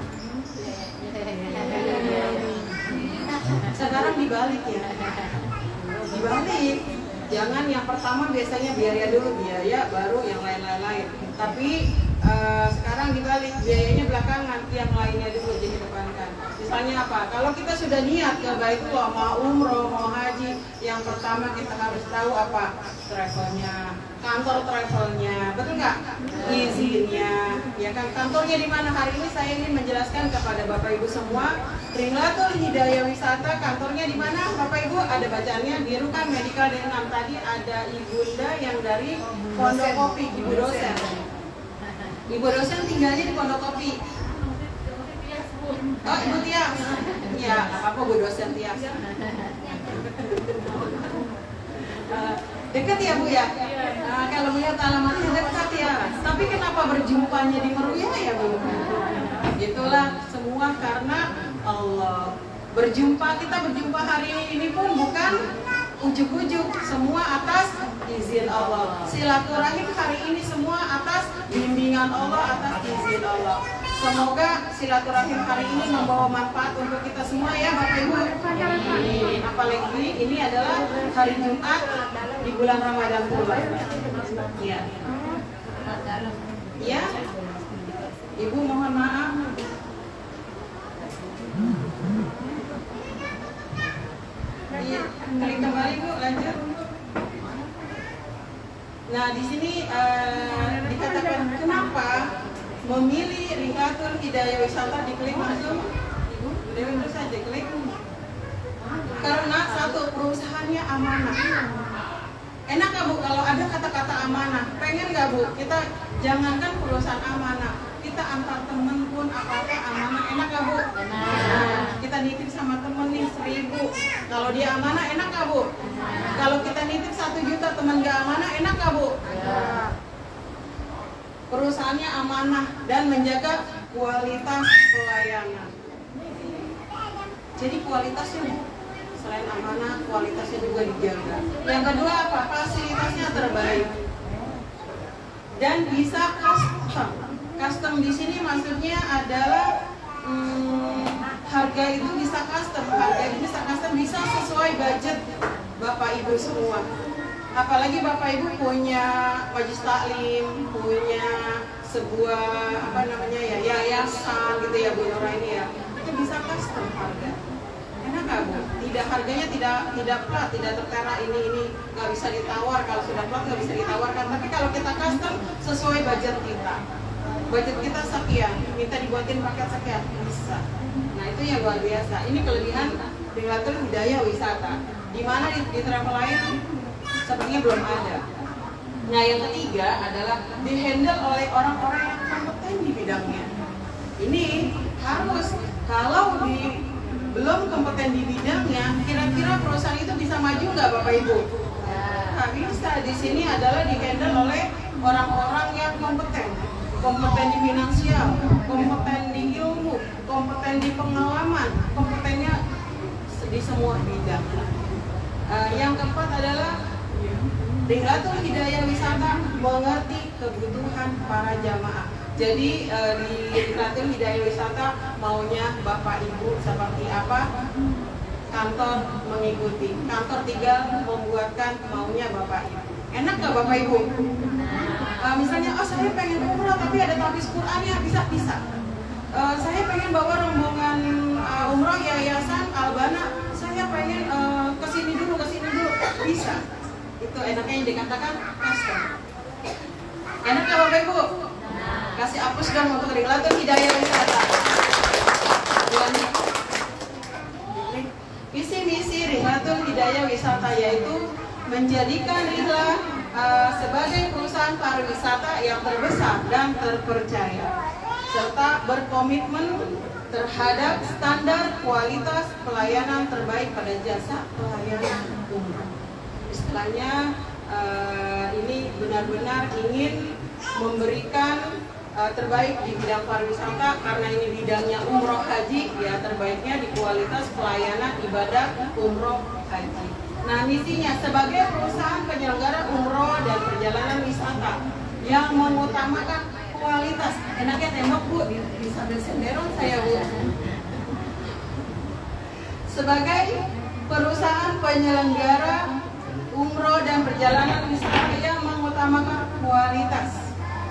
Sekarang dibalik ya, dibalik. Jangan yang pertama biasanya biaya dulu, biaya baru yang lain-lain. Tapi sekarang dibalik, biayanya belakangan, yang lainnya dulu jadi depankan. Misalnya apa? Kalau kita sudah niat ke Baitullah, mau umroh, mau haji, yang pertama kita harus tahu apa? Travelnya, kantor travelnya, betul nggak? Izinnya, ya kan kantornya di mana? Hari ini saya ingin menjelaskan kepada Bapak Ibu semua, Ringlatul Hidayah Wisata kantornya di mana? Bapak Ibu ada bacaannya di Rukan Medikal D6. Tadi ada Ibunda yang dari Pondok Kopi, Ibu dosen. Ibu dosen tinggalnya di Pondok Kopi. Oh, Ibu Tias. Ya, apa Bu dosen Tias. Dekat ya Bu ya? Kalau melihat alamatnya dekat ya. Tapi kenapa berjumpanya di Meruya ya Bu? Itulah semua karena Allah. Kita berjumpa hari ini pun bukan ujuk-ujuk, semua atas izin Allah. Silaturahim hari ini semua atas bimbingan Allah, atas izin Allah. Semoga silaturahim hari ini membawa manfaat untuk kita semua ya Bapak Ibu. Apalagi ini adalah hari Jumat di bulan Ramadan pula. Ya. Ya. Ibu mohon maaf. Iya, klik kembali Bu, lanjut. Nah, di sini dikatakan kenapa memilih Ringlatul Hidayah Wisata diklik langsung. Ibu, Dewi terus saja klik. Karena satu, perusahaannya amanah. Enak nggak Bu kalau ada kata-kata amanah? Pengen nggak Bu? Kita jangankan perusahaan amanah, kita antar temen pun apa-apa amanah. Enak nggak Bu? Nah, kita nitip sama temen nih 1.000. Kalau dia amanah enak nggak Bu? Kalau kita nitip 1 juta temen nggak amanah enak nggak Bu? Perusahaannya amanah dan menjaga kualitas pelayanan. Jadi kualitasnya selain amanah, kualitasnya juga dijaga. Yang kedua apa? Fasilitasnya terbaik dan bisa custom. Custom di sini maksudnya adalah harga itu bisa custom, bisa sesuai budget Bapak Ibu semua. Apalagi Bapak Ibu punya majelis taklim, punya sebuah yayasan gitu ya Bu Nora ini ya, itu bisa custom harga. Enak nggak Bu? Tidak, harganya tidak plat, tidak tertera ini nggak bisa ditawar. Kalau sudah plat nggak bisa ditawarkan. Tapi kalau kita custom sesuai budget kita. Budget kita sekian, minta dibuatin paket sekian, bisa. Nah itu yang luar biasa. Ini kelebihan Ringlatul Hidayah Wisata. Di mana di travel lain sepertinya belum ada. Nah yang ketiga adalah dihandle oleh orang-orang yang kompeten di bidangnya. Ini harus, kalau belum kompeten di bidangnya, kira-kira perusahaan itu bisa maju nggak Bapak Ibu? Nggak bisa. Di sini adalah dihandle oleh orang-orang yang kompeten di finansial, kompeten di ilmu, kompeten di pengalaman, kompetennya di semua bidang. Yang keempat adalah Ringlatul Hidayah Wisata mengerti kebutuhan para jamaah. Jadi di Ringlatul Hidayah Wisata maunya Bapak Ibu seperti apa, kantor mengikuti. Kantor tinggal membuatkan maunya Bapak Ibu. Enak nggak Bapak Ibu? Misalnya, saya pengen umroh tapi ada tahfiz Qur'annya, bisa. Saya pengen bawa rombongan umroh yayasan Albana, saya pengen kesini dulu, bisa. Itu enaknya yang dikatakan custom. Enak nggak Bapak Ibu? Kasih hapus dong untuk Ringlatul Hidayah Wisata. Visi-misi Ringlatul Hidayah Wisata yaitu menjadikan Ringla sebagai perusahaan pariwisata yang terbesar dan terpercaya, serta berkomitmen terhadap standar kualitas pelayanan terbaik pada jasa pelayanan umum. Istilahnya ini benar-benar ingin memberikan terbaik di bidang pariwisata, karena ini bidangnya umroh haji, ya terbaiknya di kualitas pelayanan ibadah umroh haji. Nah misinya sebagai perusahaan penyelenggara umroh dan perjalanan wisata yang mengutamakan kualitas. Enaknya tembok Bu, bisa bersenderon saya Bu. Sebagai perusahaan penyelenggara umroh dan perjalanan wisata yang mengutamakan kualitas.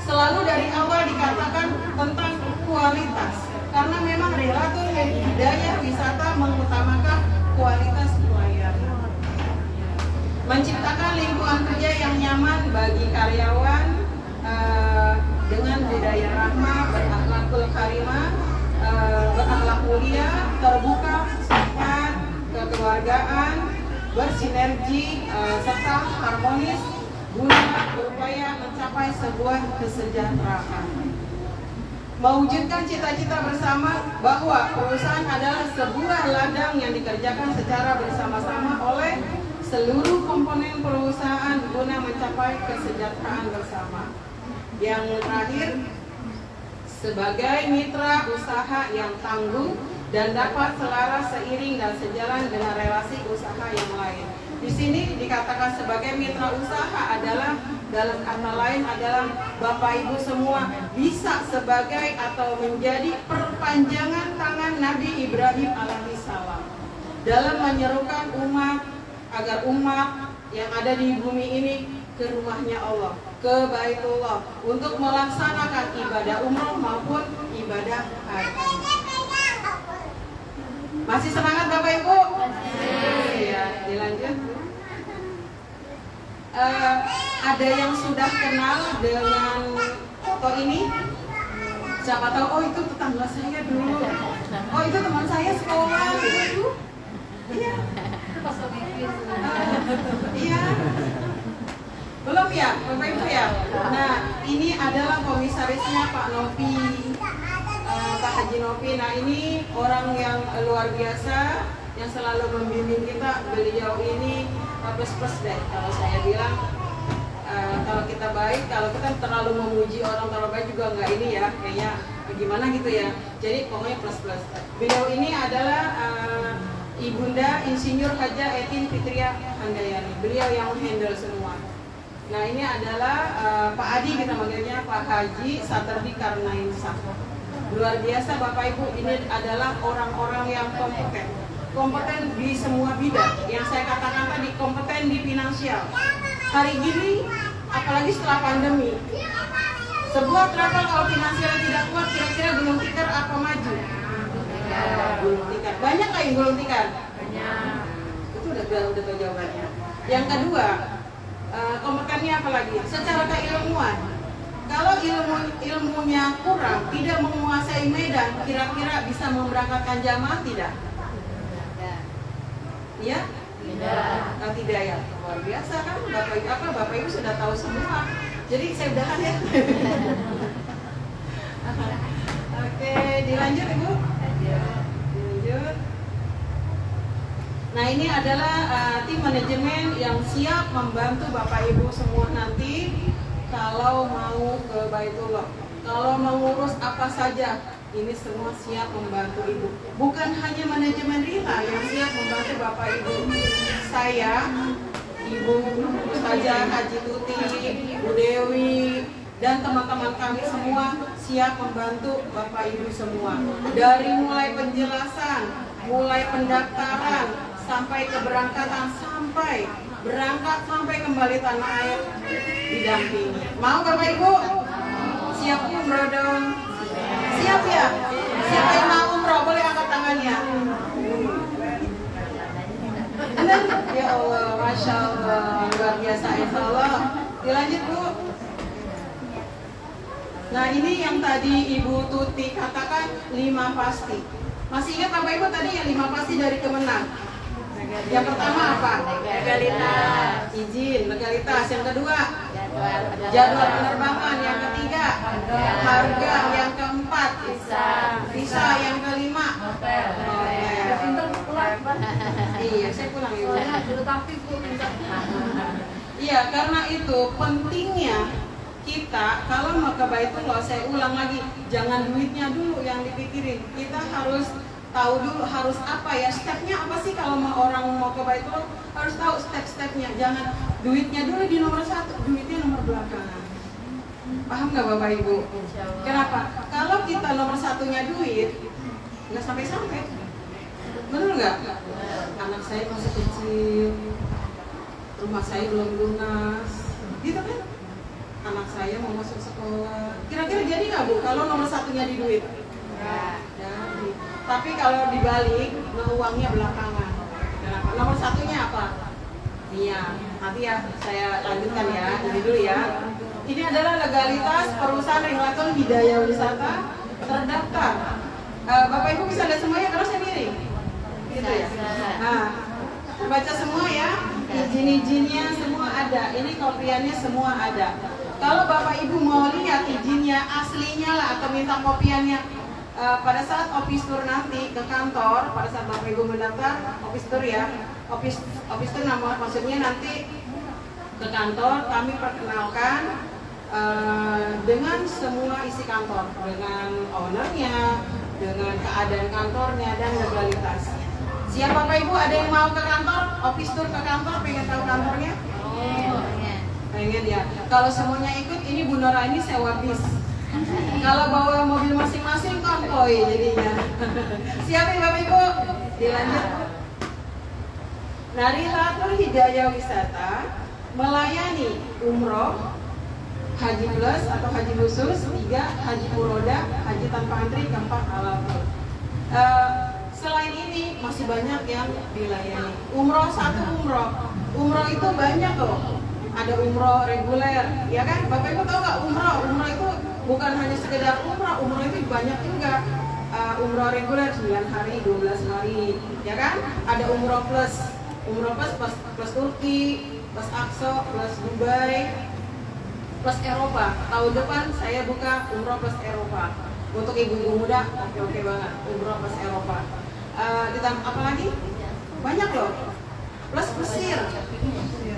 Selalu dari awal dikatakan tentang kualitas, karena memang Ringlatul Hidayah Wisata mengutamakan kualitas pelayanan. Menciptakan lingkungan kerja yang nyaman bagi karyawan dengan budaya ramah, berakhlak akhlakul karimah, berakhlak mulia, terbuka, sopan, kekeluargaan, bersinergi, serta harmonis guna berupaya mencapai sebuah kesejahteraan. Mewujudkan cita-cita bersama bahwa perusahaan adalah sebuah ladang yang dikerjakan secara bersama-sama oleh seluruh komponen perusahaan guna mencapai kesejahteraan bersama. Yang terakhir, sebagai mitra usaha yang tangguh dan dapat selaras seiring dan sejalan dengan relasi usaha yang lain. Di sini dikatakan sebagai mitra usaha adalah, dalam kata lain adalah Bapak Ibu semua bisa sebagai atau menjadi perpanjangan tangan Nabi Ibrahim alaihissalam dalam menyerukan umat agar umat yang ada di bumi ini ke rumahnya Allah, ke Baitullah, untuk melaksanakan ibadah umroh maupun ibadah haji. Masih semangat Bapak Ibu? Ya, dilanjut. Ada yang sudah kenal dengan foto ini? Siapa tahu? Oh, itu tetangga saya dulu. Oh, itu teman saya sekolah dulu. Iya. Iya. Belum ya, Bapak Ibu ya? Nah, ini adalah komisarisnya Pak Novi, Pak Haji Novi. Nah, ini orang yang luar biasa yang selalu membimbing kita. Beliau ini plus deh kalau saya bilang. Kalau kita baik, kalau kita terlalu memuji orang terlalu baik juga nggak ini ya, kayaknya gimana gitu ya. Jadi pokoknya plus. Beliau ini adalah Ibunda Insinyur Haja Etin Fitria Handayani. Beliau yang handle semua. Nah, ini adalah Pak Adi, kita manggilnya Pak Haji Saterdi Karnainsah. Luar biasa Bapak Ibu, ini adalah orang-orang yang kompeten di semua bidang. Yang saya katakan tadi, kompeten di finansial. Hari gini, apalagi setelah pandemi, sebuah travel kalau finansialnya tidak kuat, kira-kira gulung tikar apa maju? Gulung tikar. Banyak nggak yang gulung tikar? Banyak. Itu udah tahu jawabannya. Yang kedua, kompetennya apa lagi? Secara keilmuan. Kalau ilmunya kurang, tidak menguasai medan, kira-kira bisa memberangkatkan jamaah tidak? Iya? Tidak. Tidak ya. Luar biasa kan? Bapak Ibu sudah tahu semua. Jadi saya udahan ya. Oke, dilanjut Ibu. Dilanjut. Nah, ini adalah tim manajemen yang siap membantu Bapak Ibu semua nanti kalau mau ke Baitullah, kalau mau ngurus apa saja, ini semua siap membantu Ibu. Bukan hanya manajemen Rila yang siap membantu Bapak Ibu. Saya, Ibu Ustazah Haji Tuti, Bu Dewi, dan teman-teman kami semua siap membantu Bapak Ibu semua. Dari mulai penjelasan, mulai pendaftaran, sampai keberangkatan, sampai berangkat, sampai kembali tanah air, didampingi. Mau Bapak Ibu? Siap umroh dong? Siap ya? Siapa yang mau umroh? Boleh angkat tangannya. Ya Allah, Masya Allah, luar biasa, Insya Allah. Dilanjut Bu. Nah, ini yang tadi Ibu Tuti katakan 5 pasti. Masih ingat Bapak Ibu tadi yang 5 pasti dari Kemenang? Yang pertama apa? Legalitas. Izin, legalitas. Yang kedua? Jadwal penerbangan. Yang ketiga? Harga. Yang keempat? Visa. Yang kelima? Hotel. Iya, saya pulang Ibu. Iya, karena itu pentingnya kita kalau mau ke Baitullah, saya ulang lagi, jangan duitnya dulu yang dipikirin. Kita harus tahu dulu harus apa ya, stepnya apa sih kalau orang mau ke Baitullah, harus tahu step-stepnya. Jangan duitnya dulu di nomor 1, duitnya nomor belakangan. Paham nggak Bapak Ibu? Kenapa? Kalau kita nomor 1-nya duit, nggak sampai-sampai. Benar nggak? Anak saya masih kecil, rumah saya belum lunas, gitu kan? Anak saya mau masuk sekolah, kira-kira jadi nggak Bu kalau nomor 1-nya di duit? Jadi. Tapi kalau dibalik, uangnya belakangan. Kenapa? Nomor 1-nya apa? Iya, nanti ya saya lanjutkan ya. Jadi dulu ya. Ini adalah legalitas perusahaan regulator Hidayah Wisata. terdaftar. Bapak Ibu bisa lihat semuanya kalau sendiri, gitu ya. Nah, baca semua ya, izin-izinnya semua ada. Ini kopiannya semua ada. Kalau Bapak Ibu mau lihat izinnya aslinya lah atau minta kopiannya, pada saat office tour nanti ke kantor, pada saat Bapak Ibu mendaftar office tour ya, office tour maksudnya nanti ke kantor kami perkenalkan dengan semua isi kantor, dengan ownernya, dengan keadaan kantornya dan legalitasnya. Siap Bapak Ibu, ada yang mau ke kantor, office tour ke kantor, pengen tahu kantornya? Pengen ya. Kalau semuanya ikut, ini Bu Nora ini sewa bis. Kalau bawa mobil masing-masing konvoy jadinya. Siap ya Bapak Ibu? Dilanjut. Narihatul Hidayah Wisata melayani umroh, haji plus atau haji khusus, 3 haji furoda, haji tanpa antri, 4 halal. Selain ini masih banyak yang dilayani. Umroh umroh itu banyak loh. Ada umroh reguler, ya kan? Bapak Ibu tahu nggak umroh? Umroh itu bukan hanya sekedar umroh itu banyak juga. Umroh reguler 9 hari, 12 hari, ya kan? Ada umroh plus plus Turki, plus Aqsa, plus Dubai, plus Eropa. Tahun depan saya buka umroh plus Eropa untuk ibu-ibu muda. Oke banget, umroh plus Eropa. Ditambah apa lagi? Banyak loh. Plus Mesir.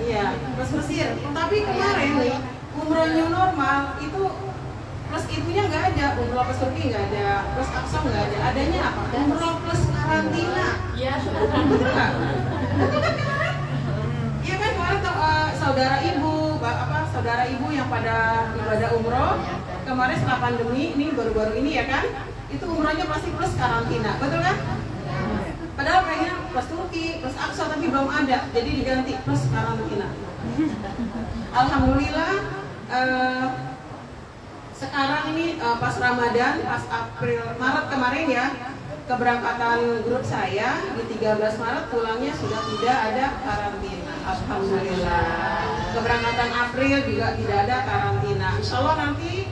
Iya, plus Mesir. Tapi kemarin nih umroh new normal itu plus itunya nggak ada, umroh plus Turki nggak ada, plus Aqsa nggak ada. Adanya apa? Umroh plus karantina. Iya, betul nggak? Iya kan kemarin saudara ibu yang pada ibadah umroh kemarin setelah pandemi ini baru-baru ini ya kan, itu umrohnya pasti plus karantina, betul kan? Padahal pengen plus Turki, plus Aqsa tapi belum ada, jadi diganti plus karantina. Alhamdulillah sekarang ini pas Ramadan, pas Maret kemarin ya, keberangkatan grup saya di 13 Maret pulangnya sudah tidak ada karantina. Alhamdulillah. Keberangkatan April juga tidak ada karantina. Insya Allah nanti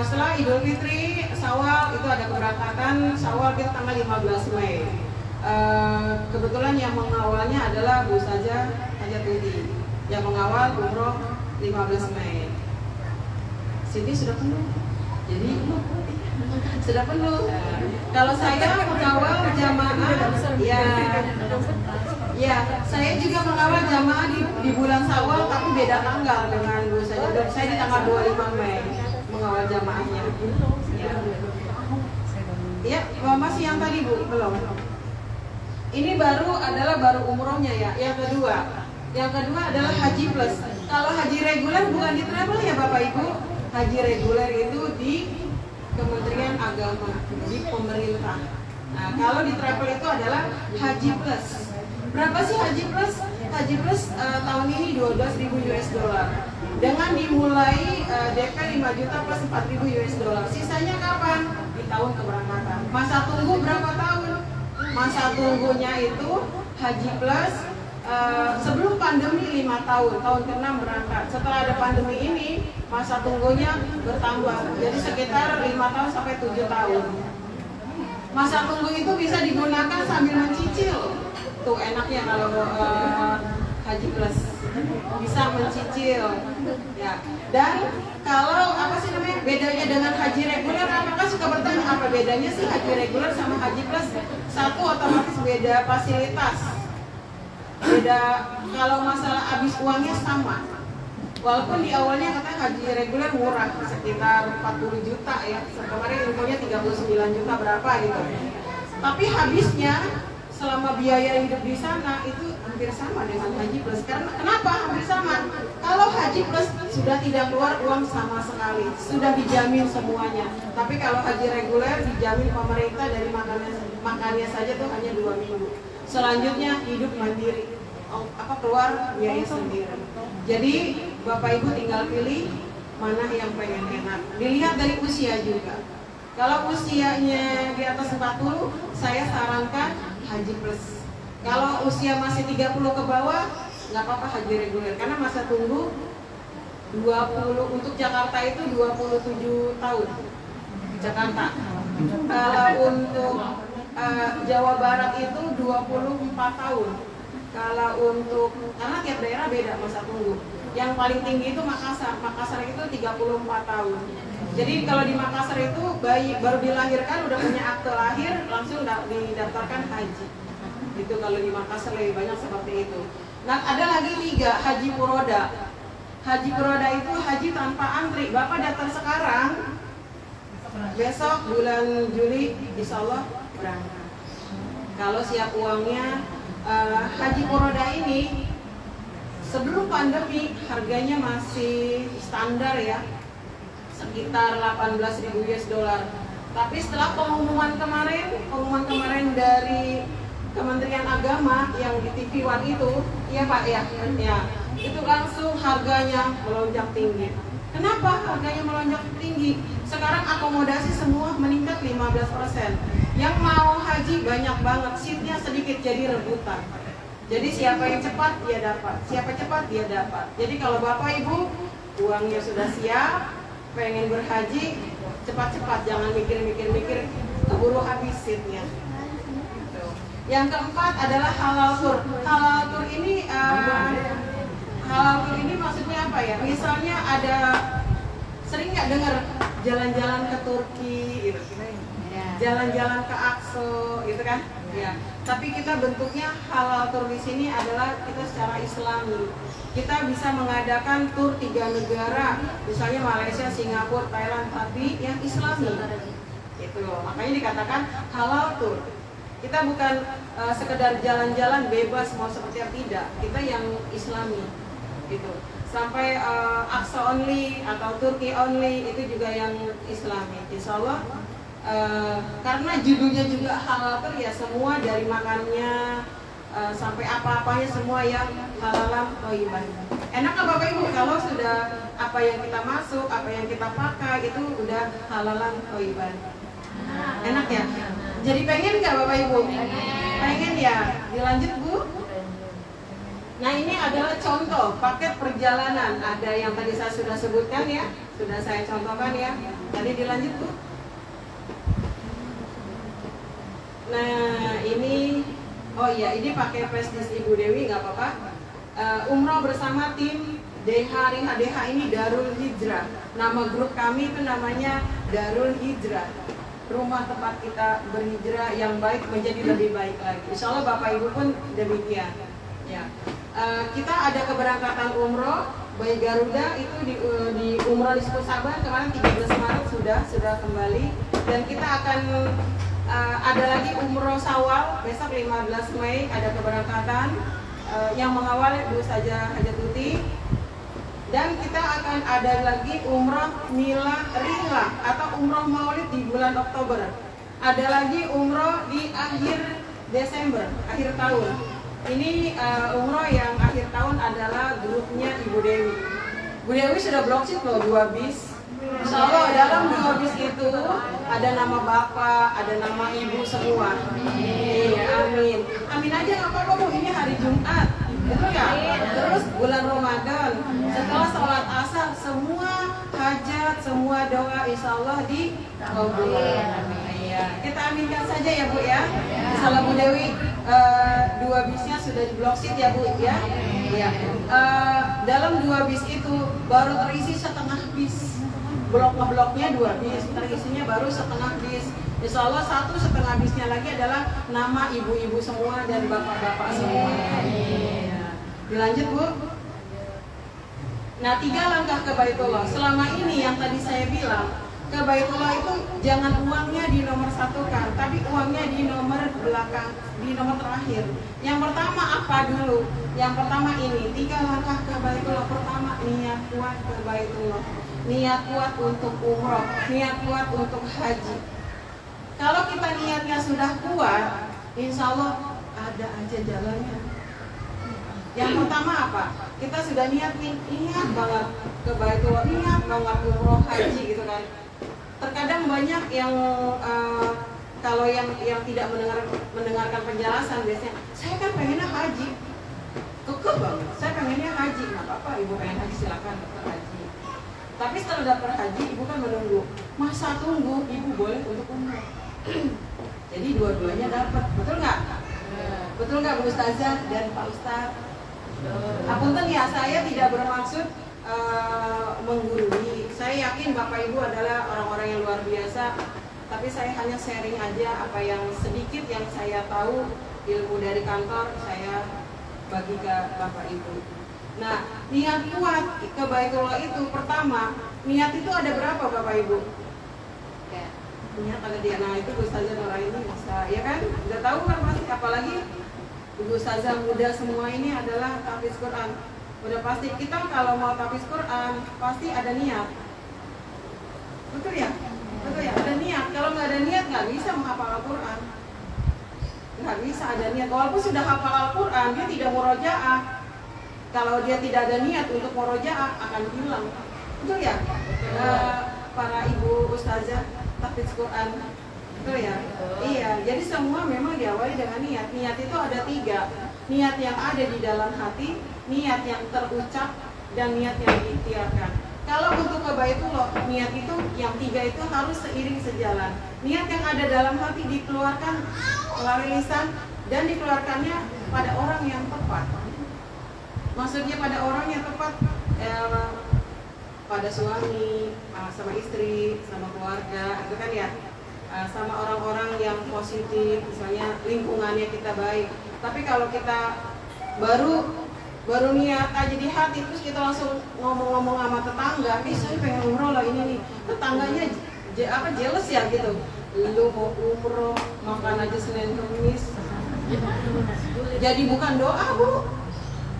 setelah Idul Fitri, Syawal itu ada keberangkatan Syawal kita tanggal 15 Mei. Kebetulan yang mengawalnya adalah Bu Saja Hajatuddin yang mengawal umroh 15 Mei. Sini sudah penuh. Jadi sudah penuh. Kalau saya mengawal jamaah, ya, saya juga mengawal jamaah di bulan Syawal, tapi beda tanggal dengan Bu Saja. Saya di tanggal 25 Mei mengawal jamaahnya. Ya, masih yang tadi Bu belum. Ini baru umrohnya ya. Yang kedua adalah haji plus. Kalau haji reguler bukan di travel ya Bapak Ibu. Haji reguler itu di Kementerian Agama, di pemerintah. Nah, kalau di travel itu adalah haji plus. Berapa sih haji plus? Haji plus tahun ini 12.000 US dollar. Dengan dimulai DP 5 juta plus 4.000 US dollar. Sisanya kapan? Di tahun keberangkatan. Masa tunggu berapa tahun? Masa tunggunya itu haji plus sebelum pandemi 5 tahun, tahun ke-6 berangkat. Setelah ada pandemi ini, masa tunggunya bertambah, jadi sekitar 5 tahun sampai 7 tahun. Masa tunggu itu bisa digunakan sambil mencicil. Tuh enaknya kalau haji plus bisa mencicil. Ya. Dan kalau bedanya dengan haji reguler, apakah suka bertanya apa bedanya sih haji reguler sama haji plus? Satu, otomatis beda fasilitas. Beda kalau masalah habis uangnya sama. Walaupun di awalnya katanya haji reguler murah, sekitar 40 juta ya. Kemarin infonya 39 juta berapa gitu. Tapi habisnya selama biaya hidup di sana itu hampir sama dengan haji plus. Karena kenapa hampir sama? Kalau haji plus sudah tidak keluar uang sama sekali, sudah dijamin semuanya. Tapi kalau haji reguler dijamin pemerintah dari makannya saja tuh hanya 2 minggu. Selanjutnya hidup mandiri, keluar biaya sendiri. Jadi Bapak Ibu tinggal pilih mana yang pengen enak. Dilihat dari usia juga. Kalau usianya di atas 40, saya sarankan haji plus. Kalau usia masih 30 ke bawah, nggak apa-apa haji reguler. Karena masa tunggu 20, untuk Jakarta itu 27 tahun. Jakarta. Kalau untuk Jawa Barat itu 24 tahun. Kalau untuk, karena tiap daerah beda masa tunggu. Yang paling tinggi itu Makassar. Makassar itu 34 tahun. Jadi kalau di Makassar itu bayi baru dilahirkan udah punya akte lahir langsung didaftarkan haji. Itu kalau di Makassar lebih banyak seperti itu. Nah ada lagi 3 haji furoda. Haji furoda itu haji tanpa antri. Bapak daftar sekarang, besok bulan Juli insya Allah berangkat. Kalau siap uangnya, haji furoda ini sebelum pandemi harganya masih standar ya, sekitar 18.000 US dollar. Tapi setelah pengumuman kemarin dari Kementerian Agama yang di TV One itu, iya Pak ya, itu langsung harganya melonjak tinggi. Kenapa harganya melonjak tinggi? Sekarang akomodasi semua meningkat 15%. Yang mau haji banyak banget, seatnya sedikit jadi rebutan. Jadi siapa yang cepat dia dapat, siapa cepat dia dapat. Jadi kalau Bapak Ibu uangnya sudah siap, pengen berhaji, cepat-cepat, jangan mikir-mikir, keburu habis seatnya. Yang keempat adalah halal tour. Halal tour ini maksudnya apa ya? Misalnya ada, sering nggak dengar jalan-jalan ke Turki, gitu, jalan-jalan ke Aqsa, gitu kan? Ya. Tapi kita bentuknya halal tour di sini adalah kita secara Islami. Kita bisa mengadakan tour 3 negara, misalnya Malaysia, Singapura, Thailand, tapi yang Islami. Itu makanya dikatakan halal tour. Kita bukan sekedar jalan-jalan bebas mau seperti apa, tidak. Kita yang Islami, gitu. Sampai Aqsa only atau Turki only itu juga yang Islami. Insya Allah, karena judulnya juga halal tour ya, semua dari makannya sampai apa-apanya semua yang halalan thayyiban. Enak nggak Bapak Ibu kalau sudah apa yang kita masuk, apa yang kita pakai itu udah halalan thayyiban? Enak ya? Jadi pengen nggak Bapak Ibu? Pengen ya? Dilanjut Bu? Nah ini adalah contoh paket perjalanan. Ada yang tadi saya sudah sebutkan ya, sudah saya contohkan ya. Tadi dilanjut Bu? Nah ini, oh iya ini pakai prestis Ibu Dewi nggak apa-apa. Umroh bersama tim DH ini Darul Hijrah. Nama grup kami itu namanya Darul Hijrah. Rumah tempat kita berhijrah yang baik menjadi lebih baik lagi. Insya Allah Bapak Ibu pun demikian. Ya. Kita ada keberangkatan umroh by Garuda itu di umroh di 10 Saban kemarin 13 Maret sudah kembali, dan kita akan ada lagi umroh Syawal besok 15 Mei ada keberangkatan yang mengawal Bu saja Hajatuti. Dan kita akan ada lagi umroh Mila Rihla atau umroh Maulid di bulan Oktober. Ada lagi umroh di akhir Desember, akhir tahun. Ini umroh yang akhir tahun adalah grupnya Ibu Dewi. Bu Dewi sudah bloksit loh 2 bis. Insya Allah dalam 2 bis itu ada nama Bapak, ada nama Ibu semua. Iya, amin. Amin aja nggak apa-apa Bu, ini hari Jumat. Betul ya? Terus bulan Ramadan, setelah sholat asar semua hajat, semua doa insya Allah dikabul. Iya. Kita aminkan saja ya Bu ya. Insyaallah Bu Dewi 2 bisnya sudah dibloksit ya Bu ya. Iya. Dalam 2 bis itu baru terisi setengah bis. Blok-bloknya 2 bis, terisinya baru setengah bis. Insya Allah 1,5 bisnya lagi adalah nama ibu-ibu semua dan bapak-bapak semua. Dilanjut Bu. Nah 3 langkah ke Baitullah. Selama ini yang tadi saya bilang, ke Baitullah itu jangan uangnya di nomor 1-kan, tapi uangnya di nomor belakang, di nomor terakhir. Yang pertama apa dulu? Yang pertama ini 3 langkah ke Baitullah. Pertama niat kuat ke Baitullah, niat kuat untuk umroh, niat kuat untuk haji. Kalau kita niatnya sudah kuat, insya Allah ada aja jalannya. Yang pertama apa? Kita sudah niat banget ke Baitullah, niat banget umroh haji gitu kan. Terkadang banyak yang kalau yang tidak mendengarkan penjelasan biasanya, saya kan pengennya haji, kekeh banget. Saya pengennya haji, nggak apa-apa. Ibu pengen haji silakan daftar haji. Tapi setelah daftar haji, ibu kan menunggu masa tunggu ibu boleh untuk umroh. Jadi dua-duanya dapat, betul nggak? Betul nggak Bu Ustazah dan Pak Ustaz? Apunten ya, saya tidak bermaksud menggurui. Saya yakin Bapak Ibu adalah orang-orang yang luar biasa. Tapi saya hanya sharing aja apa yang sedikit yang saya tahu, ilmu dari kantor saya bagi ke Bapak Ibu. Nah, niat kuat ke Baitullah itu pertama, niat itu ada berapa Bapak Ibu? Niat ada dia. Nah, itu Bu Ustazah Nuraini bisa, ya kan? Udah tahu kan pasti, apalagi Bu Ustazah muda semua ini adalah tahfiz Quran. Udah pasti kita kalau mau tahfiz Quran pasti ada niat. Betul ya? Betul ya? Ada niat. Kalau nggak ada niat nggak bisa menghafal Al-Quran. Nggak bisa ada niat. Walaupun sudah hafal Al-Quran, dia tidak murojaah. Kalau dia tidak ada niat untuk murojaah akan hilang. Betul ya? Para ibu ustazah tahfiz Quran. Betul ya? Iya. Jadi semua memang diawali dengan niat. Niat itu ada 3. Niat yang ada di dalam hati, niat yang terucap, dan niat yang diikhtiarkan. Kalau untuk ke Baitullah, niat itu yang 3 itu harus seiring sejalan. Niat yang ada dalam hati dikeluarkan melalui lisan dan dikeluarkannya pada orang yang tepat. Maksudnya pada orang yang tepat, pada suami, sama istri, sama keluarga, itu kan ya, sama orang-orang yang positif, misalnya lingkungannya kita baik. Tapi kalau kita baru niat aja di hati, terus kita langsung ngomong-ngomong sama tetangga, saya pengen umroh lah ini nih, tetangganya jealous ya gitu. Lu mau umroh makan aja Senin Kamis, jadi bukan doa Bu.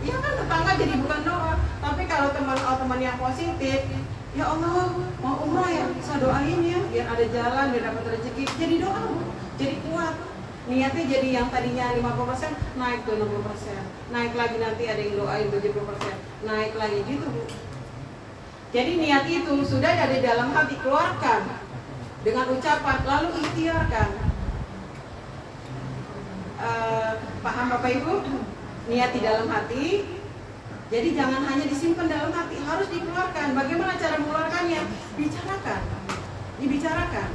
Iya kan, tetangga jadi bukan doa. Tapi kalau teman yang positif, ya Allah mau umroh ya, saya doain ya biar ada jalan, biar dapat rezeki, jadi doa Bu. Jadi kuat. Niatnya jadi yang tadinya 50% naik ke 60%, naik lagi, nanti ada yang doain 70%, naik lagi gitu Bu. Jadi niat itu sudah ada di dalam hati, keluarkan dengan ucapan, lalu ikhtiarkan. Paham Bapak Ibu? Niat di dalam hati, jadi jangan hanya disimpan dalam hati, harus dikeluarkan. Bagaimana cara mengeluarkannya? Bicarakan, dibicarakan.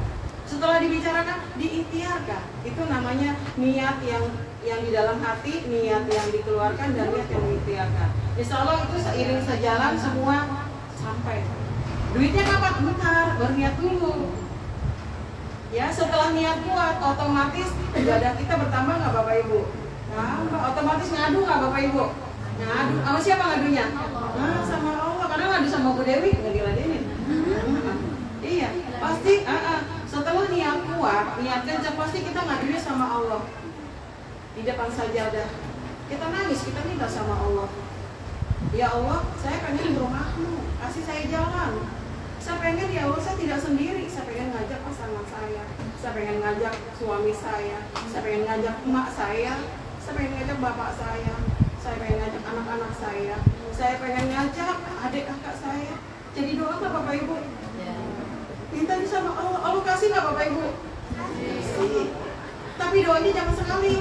Setelah dibicarakan, diikhtiarkan. Itu namanya niat yang di dalam hati, niat yang dikeluarkan, dan niat yang diikhtiarkan. Insya Allah itu seiring sejalan semua sampai. Duitnya kapan? Bentar, baru niat dulu. Ya, setelah niat kuat, otomatis ibadah kita bertambah nggak Bapak Ibu? Nambah. Otomatis ngadu nggak Bapak Ibu? Ngadu. Sama siapa ngadunya? Nah, sama Allah. Karena ngadu sama Bu Dewi nggak diladenin. Iya, pasti. Setelah niat kuat, niat kencang, pasti kita ngadunya sama Allah. Di depan sajadah, kita nangis, kita minta sama Allah. Ya Allah, saya pengen rumahmu, kasih saya jalan. Saya pengen ya Allah, saya tidak sendiri. Saya pengen ngajak pasangan saya pengen ngajak suami saya pengen ngajak emak saya pengen ngajak bapak saya pengen ngajak anak-anak saya pengen ngajak adik kakak saya. Jadi doa nggak Bapak Ibu? Minta sama Allah, Allah kasih nggak Bapak Ibu? Tapi doanya jangan sekali,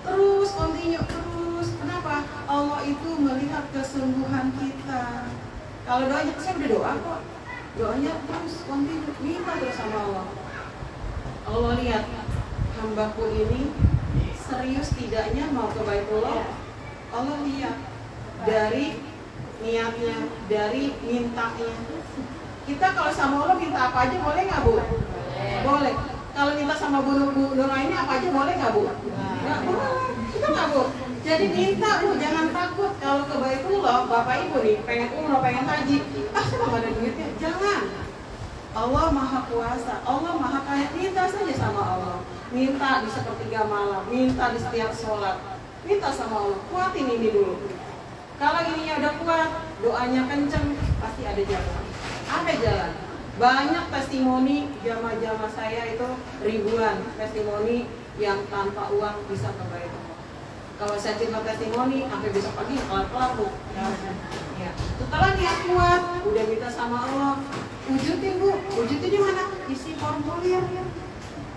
terus continue terus. Kenapa? Allah itu melihat kesungguhan kita. Kalau doanya, saya udah doa kok, doanya terus continue, minta terus sama Allah. Allah lihat hambaku ini serius tidaknya mau ke Baitullah. Allah lihat dari niatnya, dari mintanya. Kita kalau sama Allah minta apa aja boleh nggak Bu? Boleh. Kalau minta sama Bu Nuraini apa aja boleh nggak Bu? Nggak boleh. Itu nggak Bu? Jadi minta Bu, jangan takut. Kalau ke Baitullah, Bapak Ibu nih pengen umroh, pengen haji, saya nggak ada duitnya. Jangan. Allah Maha Kuasa, Allah Maha Kaya. Minta saja sama Allah. Minta di sepertiga malam, minta di setiap sholat. Minta sama Allah. Kuatin ini dulu. Kalau ininya udah kuat, doanya kenceng, pasti ada jalan. Ada jalan. Banyak testimoni jamaah-jamaah saya itu ribuan testimoni yang tanpa uang bisa ke Baitullah. Kalau saya terima testimoni sampai besok pagi kelar-kelar Bu. Ya. Setelah niat kuat, udah minta sama Allah, wujudin Bu. Wujudin di mana? Isi formulir.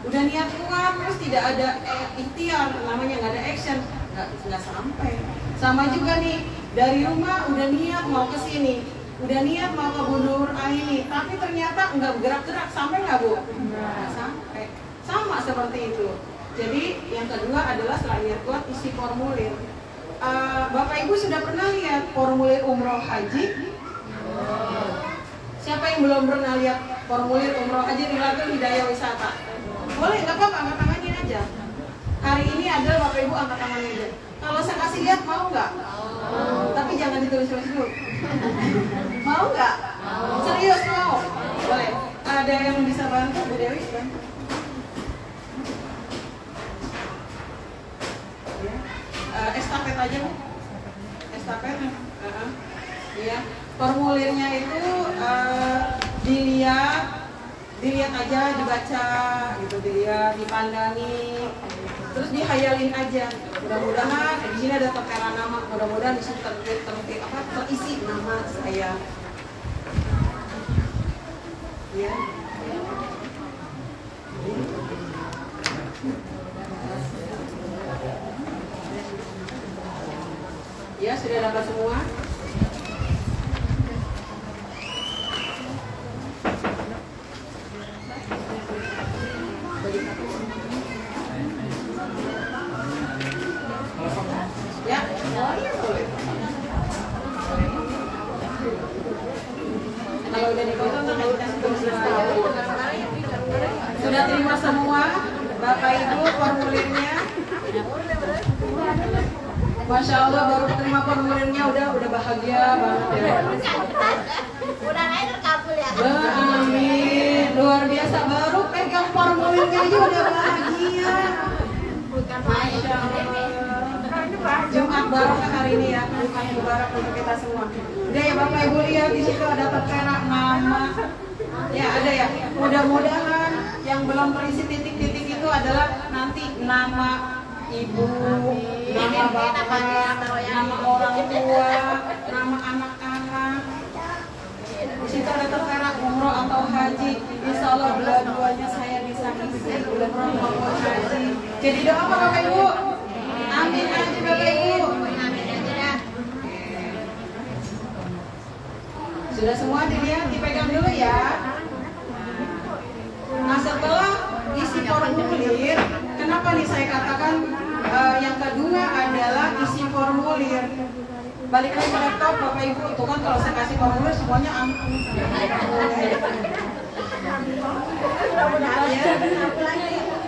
Udah niat kuat, terus tidak ada ikhtiar, namanya nggak ada action, nggak sampai. Sama juga nih, dari rumah udah niat mau ke sini. Udah niat mau ke Bunur Aini, tapi ternyata nggak bergerak-gerak, sampai nggak Bu? Nggak sampai. Sama seperti itu. Jadi yang kedua adalah setelah niat kuat isi formulir. Bapak Ibu sudah pernah lihat formulir umroh haji? Siapa yang belum pernah lihat formulir umroh haji Rilatul Hidayah Wisata? Boleh, nggak apa-apa, angkat tangannya aja. Hari ini adalah Bapak Ibu angkat tangannya aja. Kalau saya kasih lihat mau nggak? Tapi jangan ditulis-tulis dulu. Mau nggak? Serius mau? Boleh. Ada yang bisa bantu Bu Dewi? Bantu. Ya. Estafet aja Bu. Estafet. Iya. Formulirnya itu dilihat aja, dibaca gitu, dilihat, dipandangi, terus dihayalin aja. Mudah-mudahan di sini ada tertera nama, mudah-mudahan di sini terisi nama saya. Ya. Ya, sudah dapat semua. Ya, boleh. Kalau udah dipotong kan dikasih tulis. Sudah terima semua Bapak Ibu formulirnya? Masya Allah, baru terima formulirnya udah bahagia banget ya. Udah naik terkabul ya. Amin, luar biasa, baru pegang formulirnya aja udah bahagia. Bukan Masya Allah. Jumat barokah hari ini ya, Jumat mubarak untuk kita semua. Udah ya Bapak Ibu lihat di situ ada tertera nama. Ya ada ya. Mudah-mudahan yang belum terisi titik-titik itu adalah nanti nama ibu, nama bapak, nama orang tua, nama anak-anak. Di situ ada tertera umroh atau haji. Insya Allah dua-duanya saya bisa isi umroh maupun haji. Jadi doa apa Bapak Ibu? Amin aja Bapak Ibu. Sudah semua dilihat, dipegang dulu ya. Nah setelah isi formulir, kenapa nih saya katakan yang kedua adalah isi formulir. Balik lagi ke laptop Bapak Ibu, itu kan kalau saya kasih formulir semuanya ampun.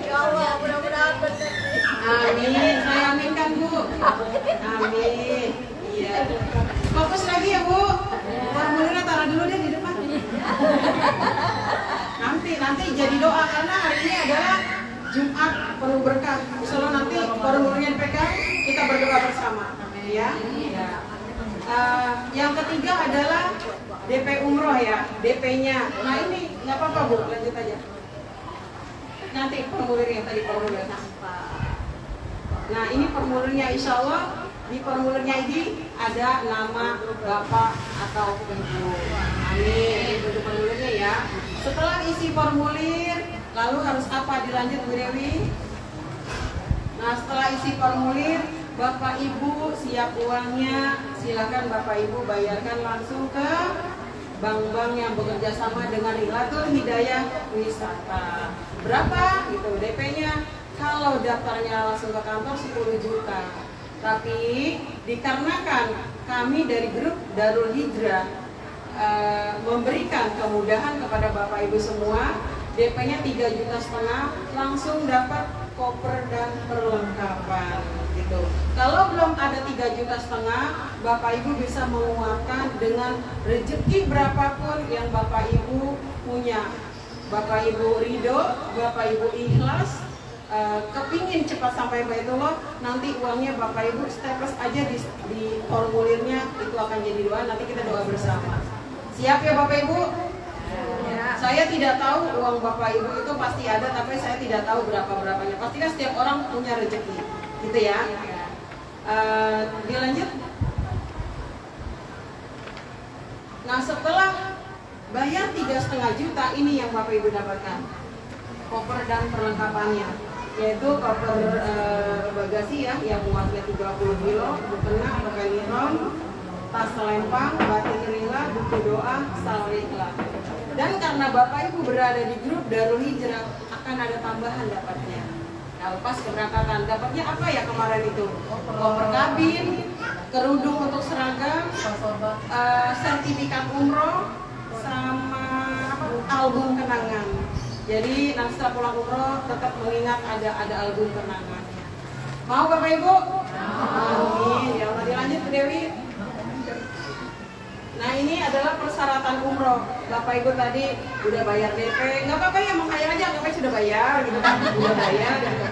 Ya Allah, mudah-mudahan benar. Amin, saya aminkan Bu. Amin. Iya. Fokus lagi ya Bu. Formulirnya taruh dulu deh di depan. Nanti jadi doa karena hari ini adalah Jumat penuh berkah. Insyaallah nanti formulirnya dipegang, kita berdoa bersama. Ya. Yang ketiga adalah DP umroh ya, DP-nya. Nah ini nggak apa-apa Bu, lanjut aja. Nanti formulirnya tadi formulir. Nah ini formulirnya, insya Allah di formulirnya ini ada nama bapak atau ibu. Amin. Itu formulirnya ya. Setelah isi formulir, lalu harus apa dilanjut Bu Dewi? Nah setelah isi formulir, bapak ibu siap uangnya, silakan bapak ibu bayarkan langsung ke bank-bank yang bekerja sama dengan Rilatul Hidayah Wisata. Berapa? Gitu DP-nya. Kalau daftarnya langsung ke kantor 10 juta. Tapi dikarenakan kami dari grup Darul Hijrah memberikan kemudahan kepada Bapak Ibu semua, DP-nya 3,5 juta langsung dapat koper dan perlengkapan gitu. Kalau belum ada 3,5 juta, Bapak Ibu bisa menguatkan dengan rezeki berapapun yang Bapak Ibu punya. Bapak Ibu ridho, Bapak Ibu ikhlas, kepingin cepat sampai Baitullah, nanti uangnya Bapak Ibu staples aja di formulirnya, itu akan jadi doa, nanti kita doa bersama. Siap ya Bapak Ibu? Ya. Saya tidak tahu uang Bapak Ibu itu pasti ada, tapi saya tidak tahu berapa-berapanya. Pastikan setiap orang punya rezeki, gitu ya. Dilanjut. Nah setelah bayar 3,5 juta, ini yang Bapak Ibu dapatkan koper dan perlengkapannya, yaitu koper bagasi ya yang muatnya 30 kilo, mukena, pakai nilon, tas selempang, batik rila, buku doa, salrihlah. Dan karena Bapak Ibu berada di grup Darul Hijrah, akan ada tambahan dapatnya. Kalau pas keberangkatan, dapatnya apa ya kemarin itu? Koper kabin, kerudung untuk seragam, sertifikat umroh, sama album kenangan. Jadi nanti setelah pulang umroh tetap mengingat ada album kenangannya. Mau Bapak Ibu? Amin. Ya Allah, dilanjut Bu Dewi. Nah ini adalah persyaratan umroh. Bapak Ibu tadi udah bayar DP, nggak apa-apa ya, mau kaya aja, nggak apa-apa sudah bayar gitu kan, udah bayar. Gitu.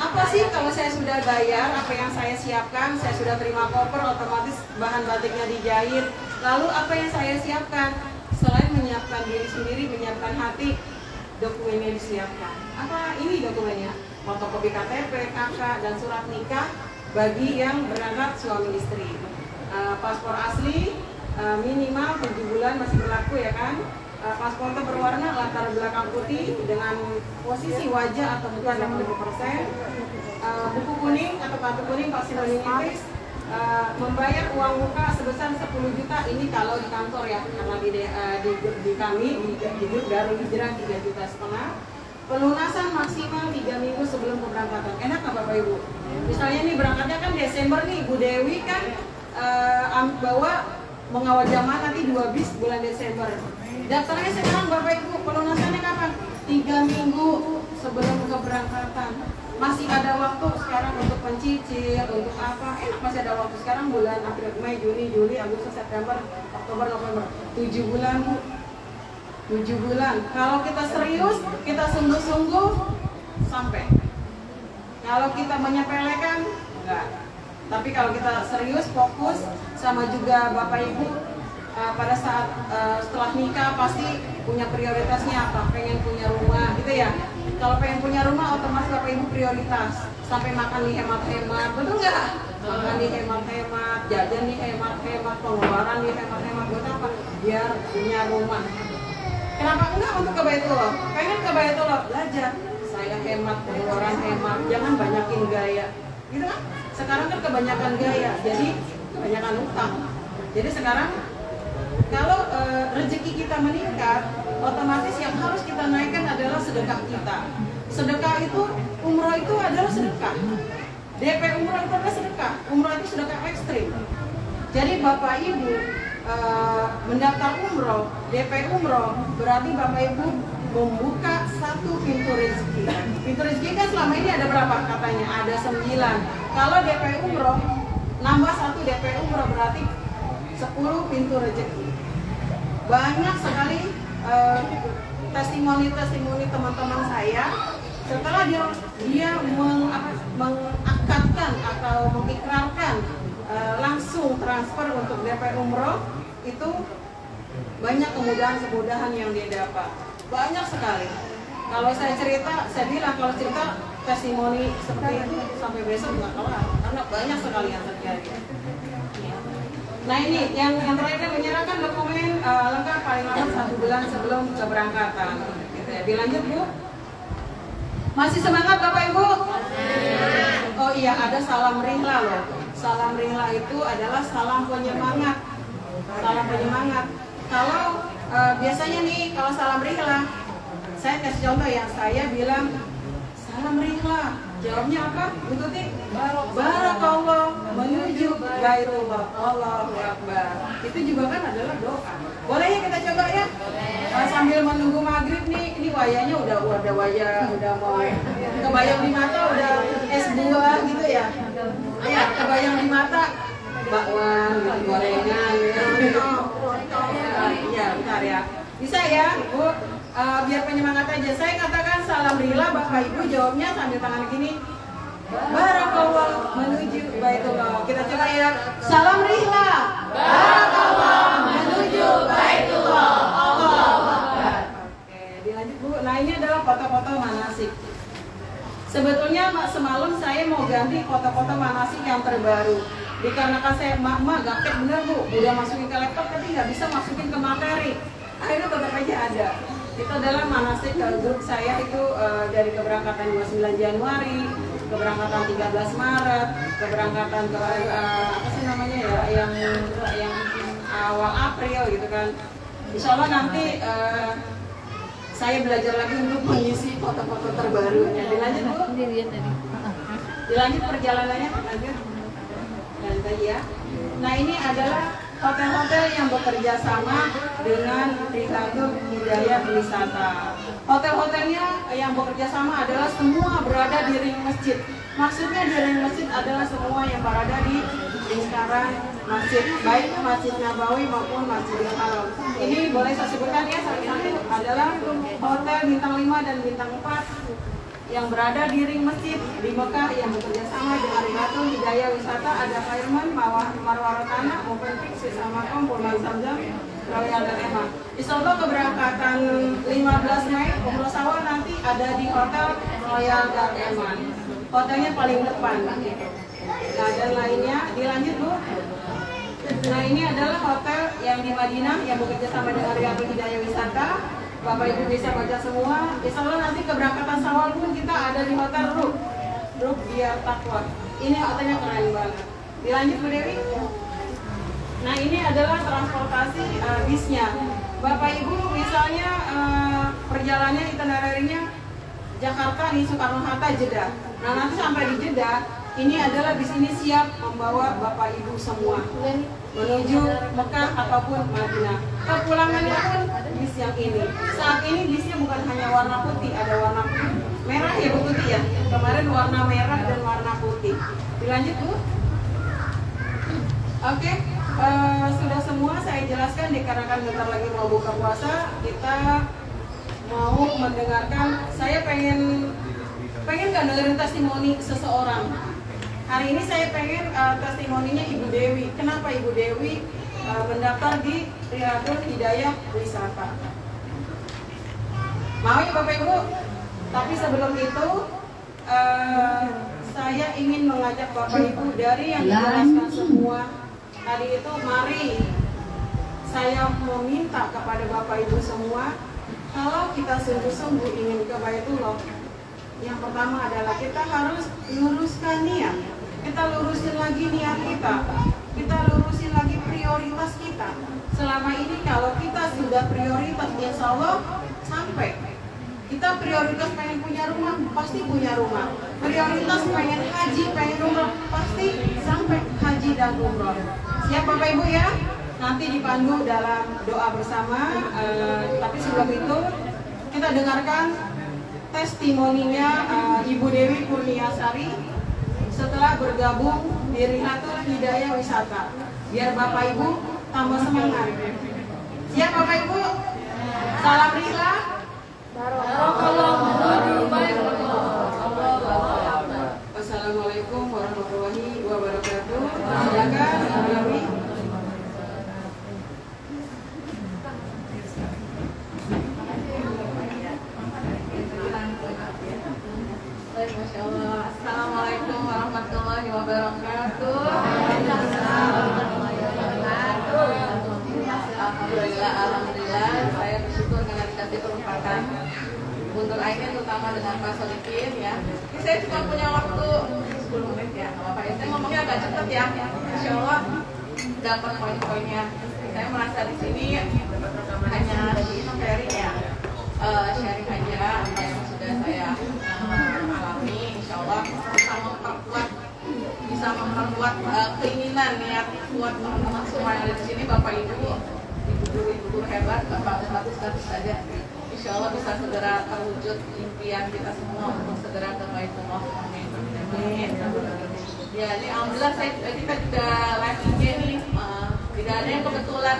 Apa sih kalau saya sudah bayar, apa yang saya siapkan? Saya sudah terima koper, otomatis bahan batiknya dijahit. Lalu apa yang saya siapkan? Selain menyiapkan diri sendiri, menyiapkan hati, dokumennya disiapkan. Apa ini dokumennya? Fotokopi KTP, KK, dan surat nikah bagi yang berangkat suami istri. Paspor asli, minimal 7 bulan masih berlaku ya kan. Paspornya berwarna, latar belakang putih dengan posisi wajah atau muka 60%. Buku kuning atau kartu kuning vaksinasi, membayar uang muka sebesar 10 juta. Ini kalau di kantor ya, karena di kami di grup Darul Hijrah 3,5 juta. Pelunasan maksimal 3 minggu sebelum keberangkatan. Enak nggak Bapak Ibu? Misalnya nih berangkatnya kan Desember nih, Bu Dewi kan bawa mengawal jamaah nanti 2 bis bulan Desember. Daftarnya sekarang Bapak Ibu, pelunasannya kapan? 3 minggu sebelum keberangkatan. Masih ada waktu sekarang untuk pencicil, untuk apa? Enak, masih ada waktu sekarang bulan April, Mei, Juni, Juli, Agustus, September, Oktober, November. 7 bulan Bu. 7 bulan. Kalau kita serius, kita sungguh-sungguh sampai. Kalau kita menyepelekan, enggak. Tapi kalau kita serius, fokus, sama juga Bapak Ibu pada saat setelah nikah pasti punya prioritasnya apa? Pengen punya rumah gitu ya. Kalau pengen punya rumah otomatis Bapak Ibu prioritas. Sampai makan nih hemat-hemat, betul nggak? Makan nih hemat-hemat, jajan nih hemat-hemat, pengeluaran nih hemat-hemat. Buat apa? Biar punya rumah. Kenapa enggak untuk ke Baitullah? Pengen ke Baitullah, belajar. Saya hemat, pengeluaran hemat, jangan banyakin gaya. Gitu kan? Sekarang kan kebanyakan gaya, jadi kebanyakan utang. Jadi sekarang kalau rezeki kita meningkat, otomatis yang harus kita naikkan adalah sedekah kita. Sedekah itu, umroh itu adalah sedekah. DP umroh itu adalah sedekah. Umroh itu sedekah ekstrim. Jadi Bapak Ibu mendaftar umroh, DP umroh, berarti Bapak Ibu membuka satu pintu rezeki. Pintu rezeki kan selama ini ada berapa katanya? Ada 9. Kalau DP umroh, nambah 1 DP umroh berarti 10 pintu rezeki. Banyak sekali testimoni teman-teman saya setelah dia mengakadkan atau mengikrarkan langsung transfer untuk DP umroh, itu banyak kemudahan-kemudahan yang dia dapat. Banyak sekali. Kalau saya cerita, saya bilang kalau cerita testimoni seperti itu sampai besok nggak kelar, karena banyak sekali yang terjadi. Nah ini yang terakhir, menyerahkan dokumen lengkap paling lambat 1 bulan sebelum keberangkatan. Gitu ya. Dilanjut Bu. Masih semangat Bapak Ibu? Oh iya, ada salam rihla loh. Salam rihla itu adalah salam penyemangat. Salam penyemangat. Kalau biasanya nih kalau salam rihla, saya kasih contoh ya, saya bilang salam rihla. Jawabnya apa? Ikuti. Barakallah menuju Baitullah. Allahu Akbar. Itu juga kan adalah doa. Boleh ya kita coba ya? Sambil menunggu maghrib nih, ini wayanya udah wayah, udah mau kebayang di mata, udah S2 gitu ya. Ya, kebayang di mata bakwan, gorengan gitu. Iya, bentar ya. Bisa ya, Bu? Biar penyemangat aja. Saya katakan salam rihla, Bapak Ibu jawabnya sambil tangan gini. Barakallah menuju Baitullah. Kita coba ya. Salam rihla. Barakallah menuju Baitullah. Allahu Akbar. Oke, dilanjut Bu. Nah, ini adalah foto-foto manasik. Sebetulnya semalam saya mau ganti foto-foto manasik yang terbaru. Dikarenakan saya emak gaptek bener Bu, udah masukin ke laptop tapi nggak bisa masukin ke materi. Akhirnya tetap aja ada. Itu adalah manasik grup saya itu dari keberangkatan 29 Januari, keberangkatan 13 Maret, keberangkatan ke apa sih namanya ya, yang awal April gitu kan. Insya Allah nanti saya belajar lagi untuk mengisi foto-foto terbarunya. Dilanjut Bu? Dilanjut perjalanannya, lanjut. Dan ya. Nah ini adalah hotel-hotel yang bekerja sama dengan Rihlatul Hidayah Wisata. Hotel-hotelnya yang bekerja sama adalah semua berada di ring masjid. Maksudnya di ring masjid adalah semua yang berada di lingkaran masjid, baik Masjid Nabawi maupun Masjidil Haram. Ini boleh saya sebutkan ya, salah satu adalah hotel bintang 5 dan bintang 4 yang berada di ring masjid di Mekah yang bekerja sama dengan Rihlatul Hidayah Wisata. Ada Fairman, Marwaratana, Open Fix, Samakom, Pulau Samjam, Royal dan Emma. Insya Allah keberangkatan 15 Mei Umroh Sawal nanti ada di Hotel Royal dan Emma. Hotelnya paling depan. Nah dan lainnya dilanjut Bu. Nah ini adalah hotel yang di Madinah yang bekerja sama dengan Rihlatul Hidayah Wisata. Bapak Ibu bisa baca semua. Insya Allah nanti keberangkatan Sawal pun kita ada di Hotel Ruk Biar Takwa. Ini hotelnya keren banget. Dilanjut Bu Dewi. Nah ini adalah transportasi bisnya. Bapak Ibu misalnya perjalanannya itinerary-nya Jakarta nih, Soekarno-Hatta, Jeddah. Nah nanti sampai di Jeddah, ini adalah bis ini siap membawa Bapak Ibu semua menuju Mekah ataupun Madinah. Kepulangannya pun bis yang ini. Saat ini bisnya bukan hanya warna putih, ada warna merah ya Bu Tuti ya. Kemarin warna merah dan warna putih. Dilanjut Bu. Oke, sudah semua saya jelaskan dikarenakan bentar lagi mau buka puasa. Kita mau mendengarkan. Saya pengen gak dengerin testimoni seseorang. Hari ini saya pengen testimoninya Ibu Dewi. Kenapa Ibu Dewi mendaftar di Rihlatul Hidayah Wisata? Mau ya Bapak Ibu? Tapi sebelum itu saya ingin mengajak Bapak Ibu dari yang dijelaskan semua tadi itu, mari saya meminta kepada Bapak Ibu semua, kalau kita sungguh-sungguh ingin ke Baitullah, yang pertama adalah kita harus luruskan niat. Kita lurusin lagi niat kita. Kita lurusin lagi prioritas kita. Selama ini kalau kita sudah prioritas, insya Allah sampai. Kita prioritas pengen punya rumah, pasti punya rumah. Prioritas pengen haji, pengen umroh, pasti sampai haji dan umroh. Siap Bapak Ibu ya? Nanti dipandu dalam doa bersama. Tapi sebelum itu kita dengarkan testimoninya Ibu Dewi Kurniasari setelah bergabung di Rihlatul Hidayah Wisata. Biar Bapak Ibu tambah semangat. Siap Bapak Ibu? Salam Rihla. Wassalamualaikum warahmatullahi wabarakatuh. Silakan Ibu Dewi. Masya Allah. Assalamualaikum warahmatullahi wabarakatuh. Alhamdulillah, saya bersyukur karena dikasih kesempatan untuk akhirnya terutama dengan Pak Solikin ya. Ini saya cuma punya waktu 10 menit ya, nggak apa-apa ya. Saya ngomongnya agak cepet ya. Insya Allah dapat poin-poinnya. Saya merasa di sini hanya sharing ya, sharing aja apa yang sudah saya alami. Insya Allah bisa memperkuat keinginan niat kuat teman-teman semua yang ada di sini, Bapak Ibu, ibu-ibu hebat, Bapak status saja. Insya Allah bisa segera terwujud impian kita semua untuk segera ke Baitullah. Amin. Ya, ini alhamdulillah kita juga live IG nih. Tidak ada yang kebetulan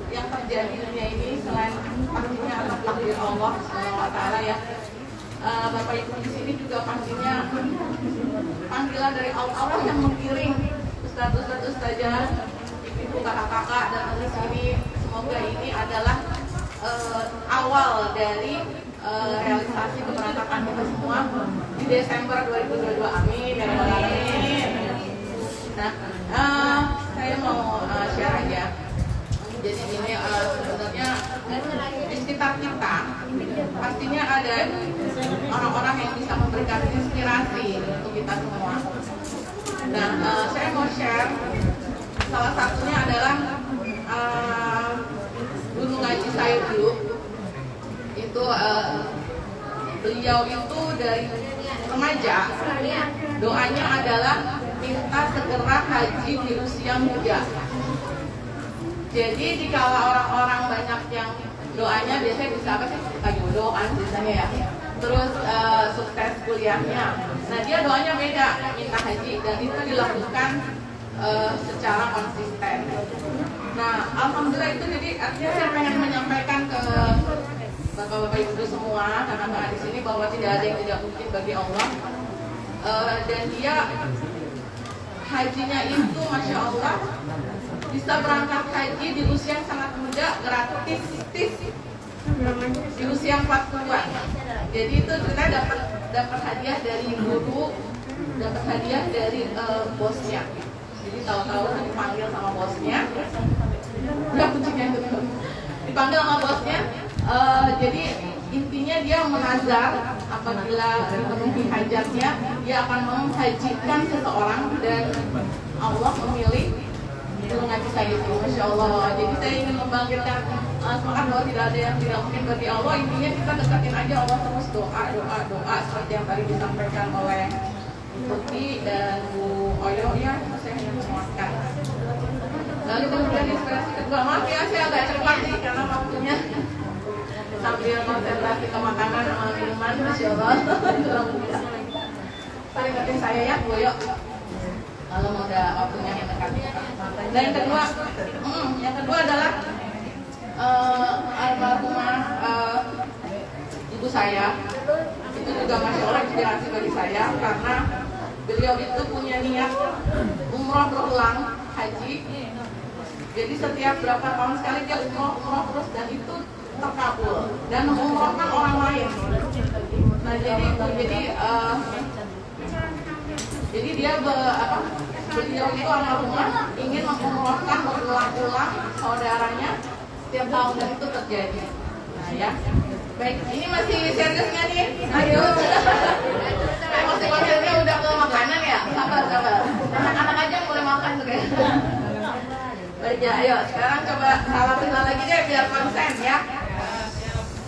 yang terjadi di dunia ini selain pastinya atas takdir Allah Subhanahu wa taala ya. Bapak Ibu di sini juga pastinya panggilan dari Allah yang menggiring ustadz saja, ibu kakak-kakak dan di sini. Semoga ini adalah awal dari realisasi keberangkatan kita semua di Desember 2022. Amin. Amin. Nah, saya mau share aja. Jadi ini sebenarnya di sekitar kita pastinya ada orang-orang yang bisa memberikan inspirasi untuk kita Nah, saya mau share salah satunya adalah guru ngaji saya dulu. Itu beliau itu dari remaja, doanya adalah minta segera haji di usia muda. Jadi jika orang-orang banyak yang doanya biasanya bisa apa sih? Suka jodoh kan biasanya ya. Terus sukses kuliahnya. Nah dia doanya beda, minta haji, dan itu dilakukan secara konsisten. Nah alhamdulillah itu jadi artinya saya pengen menyampaikan ke bapak-bapak ibu semua, kakak-kakak di sini bahwa tidak ada yang tidak mungkin bagi Allah. Dan dia hajinya itu masya Allah bisa berangkat haji di usia yang sangat muda, gratis di usia 40-an. Jadi itu kita dapat hadiah dari guru, dapat hadiah dari bosnya. Jadi tahu-tahu dipanggil sama bosnya, udah kuncinya itu dipanggil sama bosnya. Jadi intinya dia menazar apabila dipenuhi hajatnya dia akan menghajikan seseorang, dan Allah memilih guru ngaji saya itu, masya Allah. Jadi saya ingin membangkitkan semangat bahwa tidak ada yang tidak mungkin bagi Allah. Intinya kita deketin aja Allah terus, doa seperti yang tadi disampaikan oleh Tuti dan Bu Oyo ya, saya ingin menguatkan. Lalu kemudian inspirasi kedua, maaf ya saya agak cepat nih karena waktunya sambil konsentrasi ke makanan sama minuman, masya Allah. Paling penting saya ya Bu Oyo. Kalau mau ada waktunya yang dekat. Dan yang kedua adalah almarhumah ibu saya. Itu juga masya Allah inspirasi bagi saya karena beliau itu punya niat umroh berulang haji. Jadi setiap berapa tahun sekali dia umroh terus, dan itu terkabul dan mengumrohkan orang lain. Nah jadi dia beliau itu almarhumah ingin mengumrohkan berulang-ulang saudaranya setiap tahun, dan itu terjadi. Nah ya, baik, ini masih seriusnya nih. Ayo, masih konsennya udah ke makanan ya. Sabar. Anak-anak aja boleh makan juga. Baik ya, ayo sekarang coba salam kenal lagi deh biar konsen ya.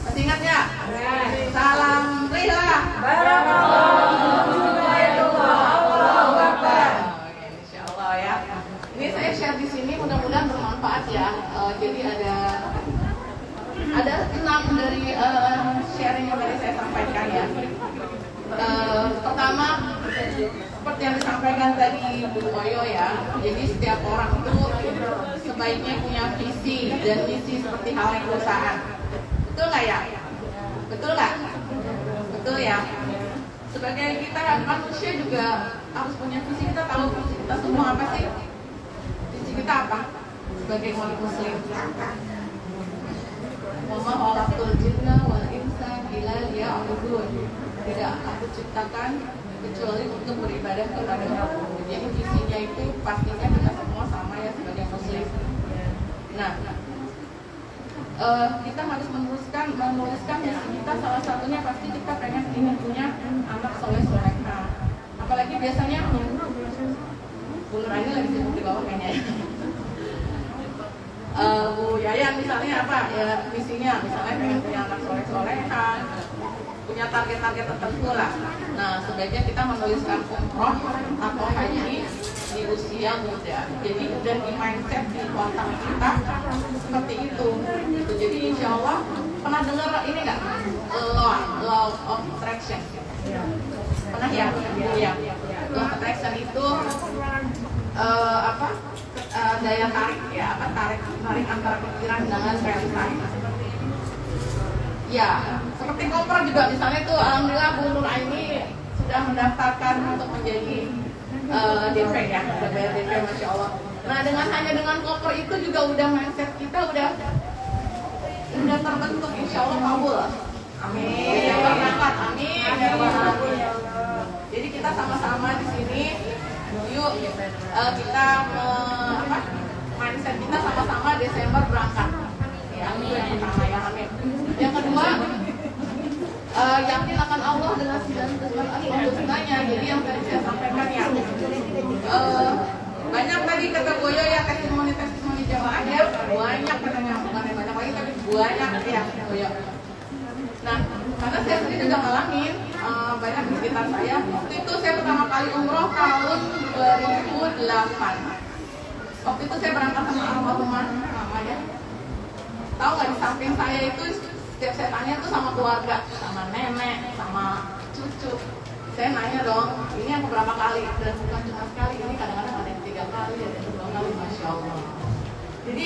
Masih ingat ya? Salam rihlah. Ini saya share di sini, mudah-mudahan bermanfaat ya. Jadi ada 6 dari sharing yang tadi saya sampaikan ya. Pertama, seperti yang disampaikan tadi Bu Oyo ya. Jadi setiap orang itu sebaiknya punya visi dan misi seperti halnya perusahaan. Betul nggak ya? Betul nggak? Betul ya. Sebagai kita manusia juga harus punya visi. Kita tahu visi kita semua apa sih? Kita apa sebagai umat muslim? Wama khalaqtul jinna wal insa illa liya'budun. Tidak aku ciptakan kecuali untuk beribadah kepada Aku. Jadi visinya itu pastinya kita semua sama ya sebagai muslim. Nah, kita harus menuliskan misi kita. Salah satunya pasti kita ingin punya anak soleh-soleha. Apalagi biasanya Bu Nur Aini lagi sibuk di bawah kayaknya. Bu Yayan misalnya apa ya misinya, misalnya pengen punya anak soleh-soleha, punya target-target tertentu lah. Nah sebaiknya kita menuliskan umroh atau haji di usia muda. Jadi udah di mindset di otak kita seperti itu. Jadi insya Allah pernah dengar ini nggak law of attraction? Pernah ya? Iya. Law of attraction itu daya tarik ya, tarik antara pikiran dengan realitas. Ya, seperti koper juga misalnya tuh, alhamdulillah Bu Nur Aini sudah mendaftarkan untuk menjadi DP ya, udah bayar DP masya Allah. Nah hanya dengan koper itu juga udah mindset kita udah terbentuk, insya Allah kabul. Amin. Yang berangkat, amin. Jadi kita sama-sama di sini. Yuk kita mindset kita sama-sama Desember berangkat. Ya, yang pertama ya, amin. Yang kedua, yakin akan Allah dengan 99 asmaul husnanya. Jadi yang tadi saya sampaikan ya, saya sendiri juga ngalangin banyak di sekitar saya. Waktu itu saya pertama kali umroh tahun 2008. Waktu itu saya berangkat sama almarhumah mama ya. Tahu nggak, di samping saya itu setiap saya tanya tuh sama keluarga, sama nenek, sama cucu. Saya nanya dong, ini yang beberapa kali, dan bukan cuma sekali, ini kadang-kadang ada yang 3 kali, ada yang 2 kali, Masya Allah. Jadi,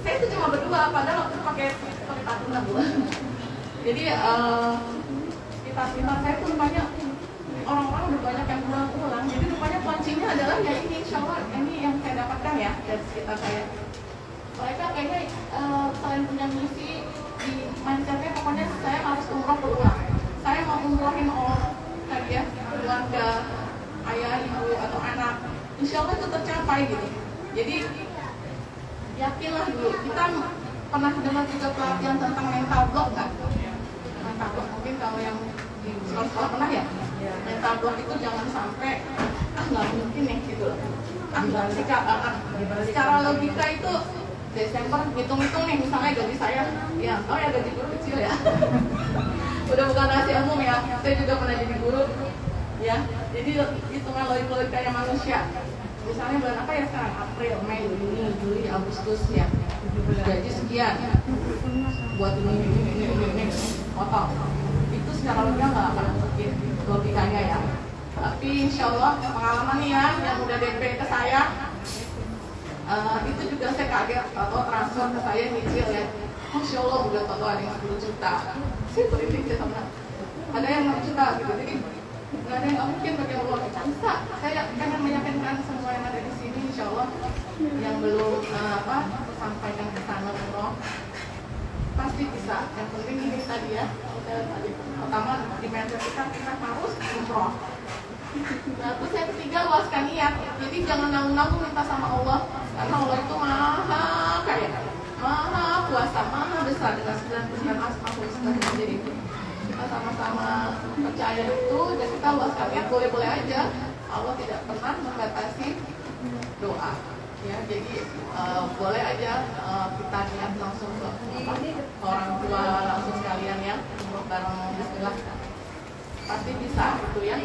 saya itu cuma berdua, padahal waktu itu pakai tatunan Bu. Jadi, sekitar saya tuh rupanya, orang-orang udah banyak yang pulang. Jadi rupanya kuncinya adalah ya ini, insya Allah, ini yang saya dapatkan ya, dari sekitar saya. Mereka kayaknya selain punya misi, di mindsetnya pokoknya saya harus umroh berulang. Saya mau umrohin orang tadi ya, keluarga, ayah, ibu, atau anak. Insya Allah itu tercapai gitu. Jadi yakinlah dulu. Kita pernah dengar juga pelatihan tentang mental block nggak? Mental block mungkin kalau yang di sekolah pernah ya. Mental block itu jangan sampai nggak mungkin nih gitu. Secara logika itu Desember hitung-hitung nih, misalnya gaji saya, ya, oh ya gaji guru kecil ya. Udah bukan rahasia umum ya, saya juga pernah jadi guru ya. Jadi hitungan logika manusia. Misalnya bulan apa ya sekarang? April, Mei, Juni, Juli, Agustus ya. Gaji sekian. Buat ini, potong. Itu secara logika nggak akan mungkin logikanya ya. Tapi insya Allah pengalaman nih ya, yang udah DP ke saya, itu juga saya kaget atau transfer ke saya nyicil ya. Masya Allah udah tahu ada yang 10 juta. Saya berhenti saya sama ada yang 6 juta gitu. Jadi nggak ada yang nggak mungkin bagi Allah. Bisa. Saya pengen meyakinkan semua yang ada di sini, insya Allah yang belum sampaikan ke sana umroh pasti bisa. Yang penting ini tadi ya. Tadi pertama di mindset kita harus umroh. Nah, terus yang ketiga luaskan niat. Jadi jangan nanggung-nanggung minta sama Allah, karena Allah itu maha kaya, maha kuasa, maha besar dengan 99 asmaul husna. Jadi kita sama-sama percaya itu dan kita luaskan niat. Boleh-boleh aja. Allah tidak pernah membatasi doa. Ya, jadi boleh aja kita niat langsung ke orang tua langsung sekalian ya, bareng Bismillah. Pasti bisa itu ya.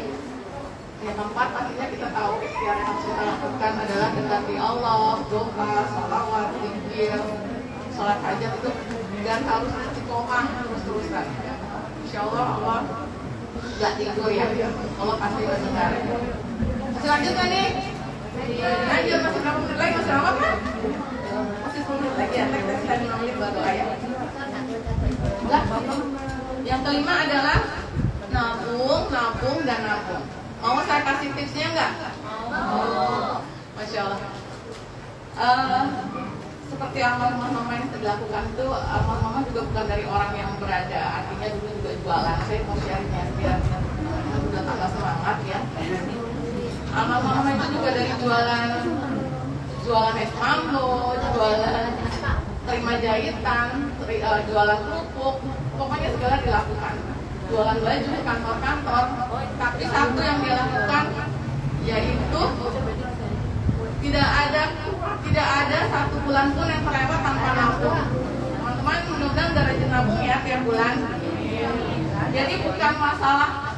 Yang keempat, akhirnya kita tahu ikhtiar yang harus kita lakukan adalah dekati Allah, doa, salawat, zikir, sholat hajat itu, dan harus istiqomah terus-terusan. Insya Allah nggak tidur ya, Allah pasti mendengar. Masih lanjut kan nih? Lanjut, masih berapa menit lagi? Masih lama kan? Masih 10 menit lagi ya, tek-tek kita 5 menit baru ayat. Yang kelima adalah nabung, dan nabung. Mau saya kasih tipsnya nggak? Mau. Masya Allah. Seperti almarhumah mama yang saya lakukan itu, almarhumah juga bukan dari orang yang berada, artinya dulu juga jualan. Saya mau sharingnya biar udah tambah semangat ya. Almarhumah itu juga dari jualan es mambo, jualan terima jahitan, jualan kerupuk, pokoknya segala dilakukan. Jualan baju di kantor-kantor, tapi satu yang dia lakukan yaitu tidak ada satu bulan pun yang terlewat tanpa nabung. Teman-teman mudah-mudahan udah rajin nabung ya tiap bulan. Jadi bukan masalah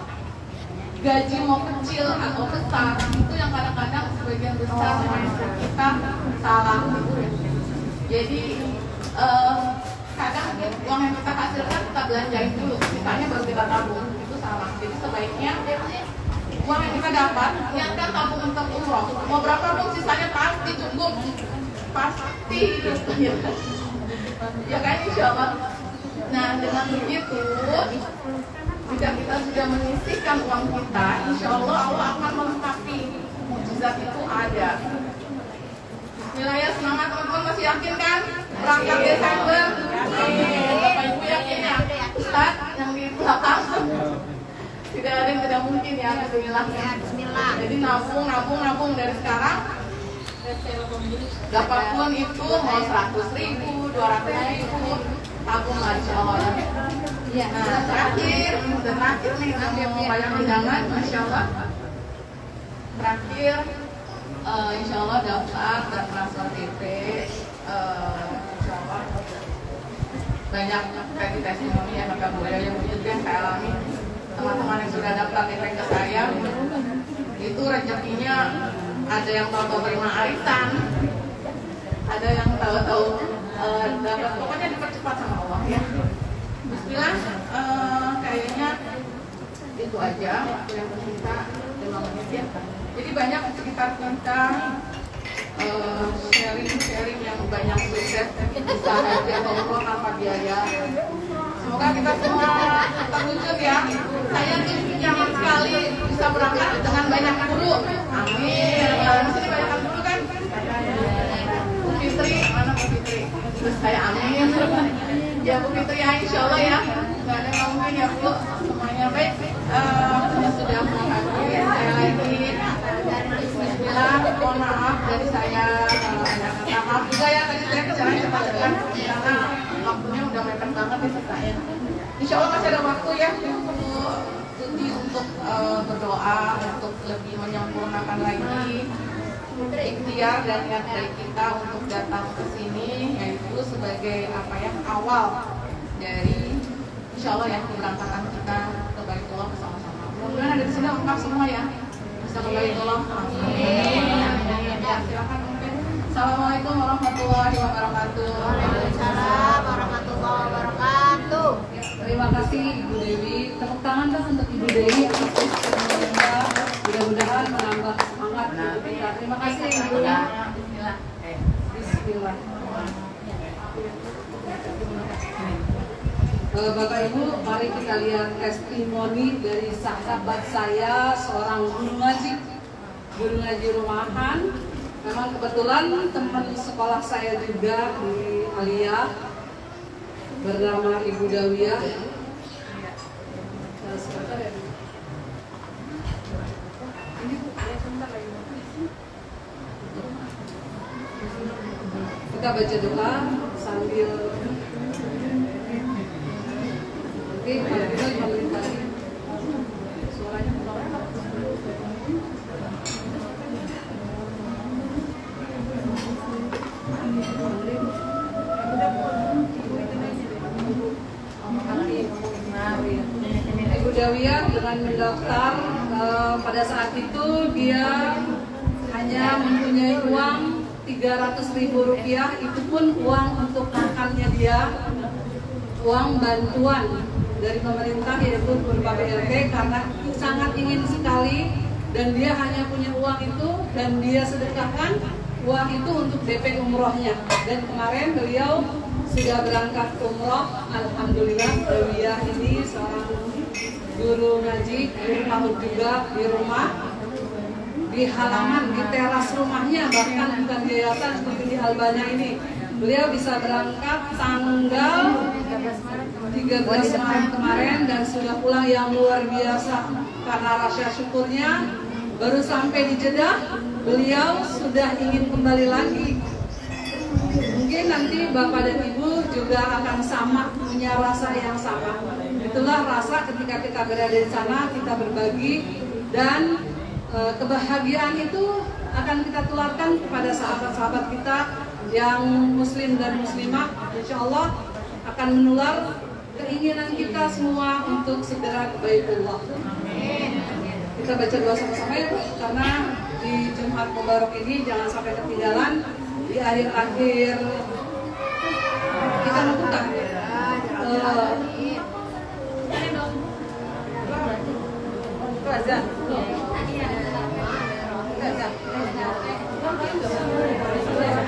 gaji mau kecil atau besar, itu yang kadang-kadang sebagian besar mindset kita salah. Jadi kadang uang yang kita hasilkan kita belanjain dulu, sisanya baru kita tabung. Itu salah. Jadi sebaiknya uang yang kita dapat niatkan tabung untuk umroh. Mau berapa pun sisanya pasti cukup, pasti gitu ya kan, insya Allah. Nah, dengan begitu jika kita sudah menyisihkan uang kita, insya Allah Allah akan melengkapi. Mukjizat itu ada. Bismillah ya, semangat teman-teman, masih yakin kan? Berangkat Desember. Bapak Ibu yakin ya? Ustaz yang di belakang. Tidak ada yang tidak mungkin ya, Bismillah. Bismillah. Jadi nabung dari sekarang. Berapapun itu, mau 100.000, 200.000, tabung lah insya Allah. Nah, terakhir nih, mau banyak undangan, Masya Allah. Terakhir, insya Allah daftar dan transfer DP, insya Allah banyak tadi testimoni ya Bapak budaya yang begitu yang saya alami. Teman-teman yang sudah daftar efek ke saya itu rezekinya ada yang tahu-tahu terima arisan, ada yang tahu-tahu dapat, pokoknya dipercepat sama Allah ya. Bismillah, kayaknya itu aja waktu yang tersisa 5 menit ya. Jadi banyak sekitar kita sharing yang banyak sukses bisa haji atau umroh tanpa biaya. Semoga kita semua terwujud ya. Saya tuh nyaman sekali bisa berangkat dengan banyak guru. Amin. Masih banyak guru kan? Bu Fitri, mana Bu Fitri? Terus saya amin. Ya Bu Fitri ya insya Allah ya. Gak ada yang mungkin ya Bu. Semuanya baik. Sudah mau hadir. Saya lagi. Bismillah, mohon maaf dari saya kalau ada kata maaf juga ya tadi saya bicaranya cepat-cepat karena waktunya udah mepet banget diselesaikan. Insya Allah masih ada waktu ya untuk berdoa untuk lebih menyempurnakan lagi ikhtiar dan niat dari kita untuk datang ke sini yaitu sebagai apa ya awal dari insya Allah ya keberangkatan kita ke Baitullah bersama-sama. Mudah-mudahan ada di sini lengkap semua ya. Baitullah. Amin. Ya, silakan mungkin. Assalamualaikum warahmatullahi wabarakatuh. Waalaikumsalam warahmatullahi wabarakatuh. Terima kasih Ibu Dewi. Tepuk tangan dong untuk Ibu Dewi atas kesempatannya. Mudah-mudahan menambah semangat kita. Terima kasih Ibu. Bismillah. Bismillah. Bapak Ibu, mari kita lihat testimoni dari sahabat saya, seorang guru ngaji rumahan. Memang kebetulan teman sekolah saya juga di Aliyah, bernama Ibu Dawiyah. Sebentar ya. Ini Bu, sebentar lagi. Kita baca doa sambil oke, kalau kita 5 menit lagi. Suaranya Ibu Dawiyah dengan mendaftar pada saat itu dia hanya mempunyai uang Rp300.000, itu pun uang untuk makannya dia, uang bantuan dari pemerintah yaitu berupa BLT karena sangat ingin sekali dan dia hanya punya uang itu dan dia sedekahkan uang itu untuk DP umrohnya. Dan kemarin beliau sudah berangkat umroh. Alhamdulillah, Dawiyah ini seorang guru ngaji, guru PAUD juga di rumah, di halaman, di teras rumahnya, bahkan bukan di yayasan seperti di Albania ini. Beliau bisa berangkat tanggal 13 Maret kemarin dan sudah pulang yang luar biasa. Karena rasa syukurnya baru sampai di Jeddah, beliau sudah ingin kembali lagi. Mungkin nanti Bapak dan Ibu juga akan sama, punya rasa yang sama. Itulah rasa ketika kita berada di sana, kita berbagi dan kebahagiaan itu akan kita tularkan kepada sahabat-sahabat kita yang muslim dan muslimah. Insya Allah akan menular keinginan kita semua untuk segera ke Baitullah. Kita baca doa sama-sama ya Bu, karena di Jumat Mubarak ini jangan sampai ketinggalan di akhir-akhir kita lakukan.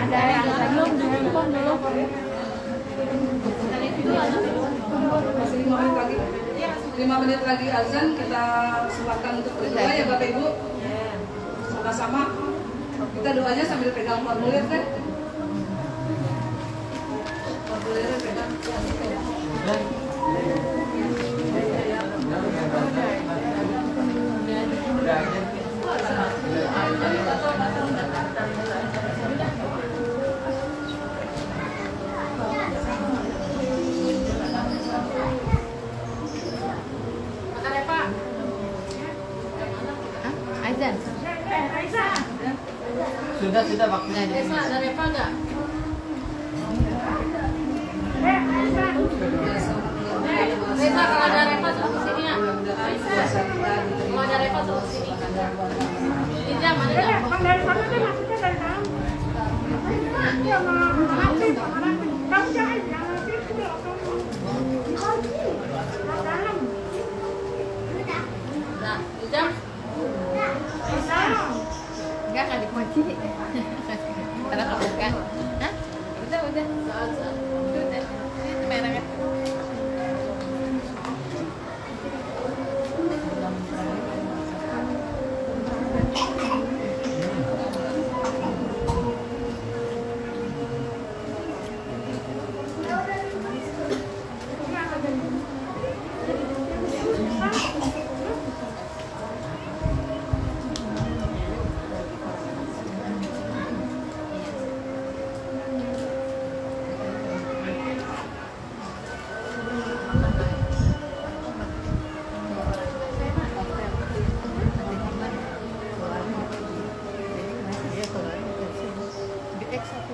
Ada yang belum di handphone dulu. Masih 5 menit lagi. 5 menit lagi azan, kita sempatkan untuk berdoa ya Bapak Ibu. Sama-sama. Kita doanya sambil pegang formulir kan? Formulirnya pegang. Sudah waktunya. Ada Reva nggak? Reza, kalau ada Reva suruh kesini ya. Kalau ada Reva suruh kesini. Ija, mana dah? Kan dari sana dia masuknya dari dalam. Dia mau melatih, kamu jangan itu dia dalam. Nah, Ija. Enggak akan dikunci. Karena kebuka. Hah? Udah. Udah. Ini merahnya. Extra.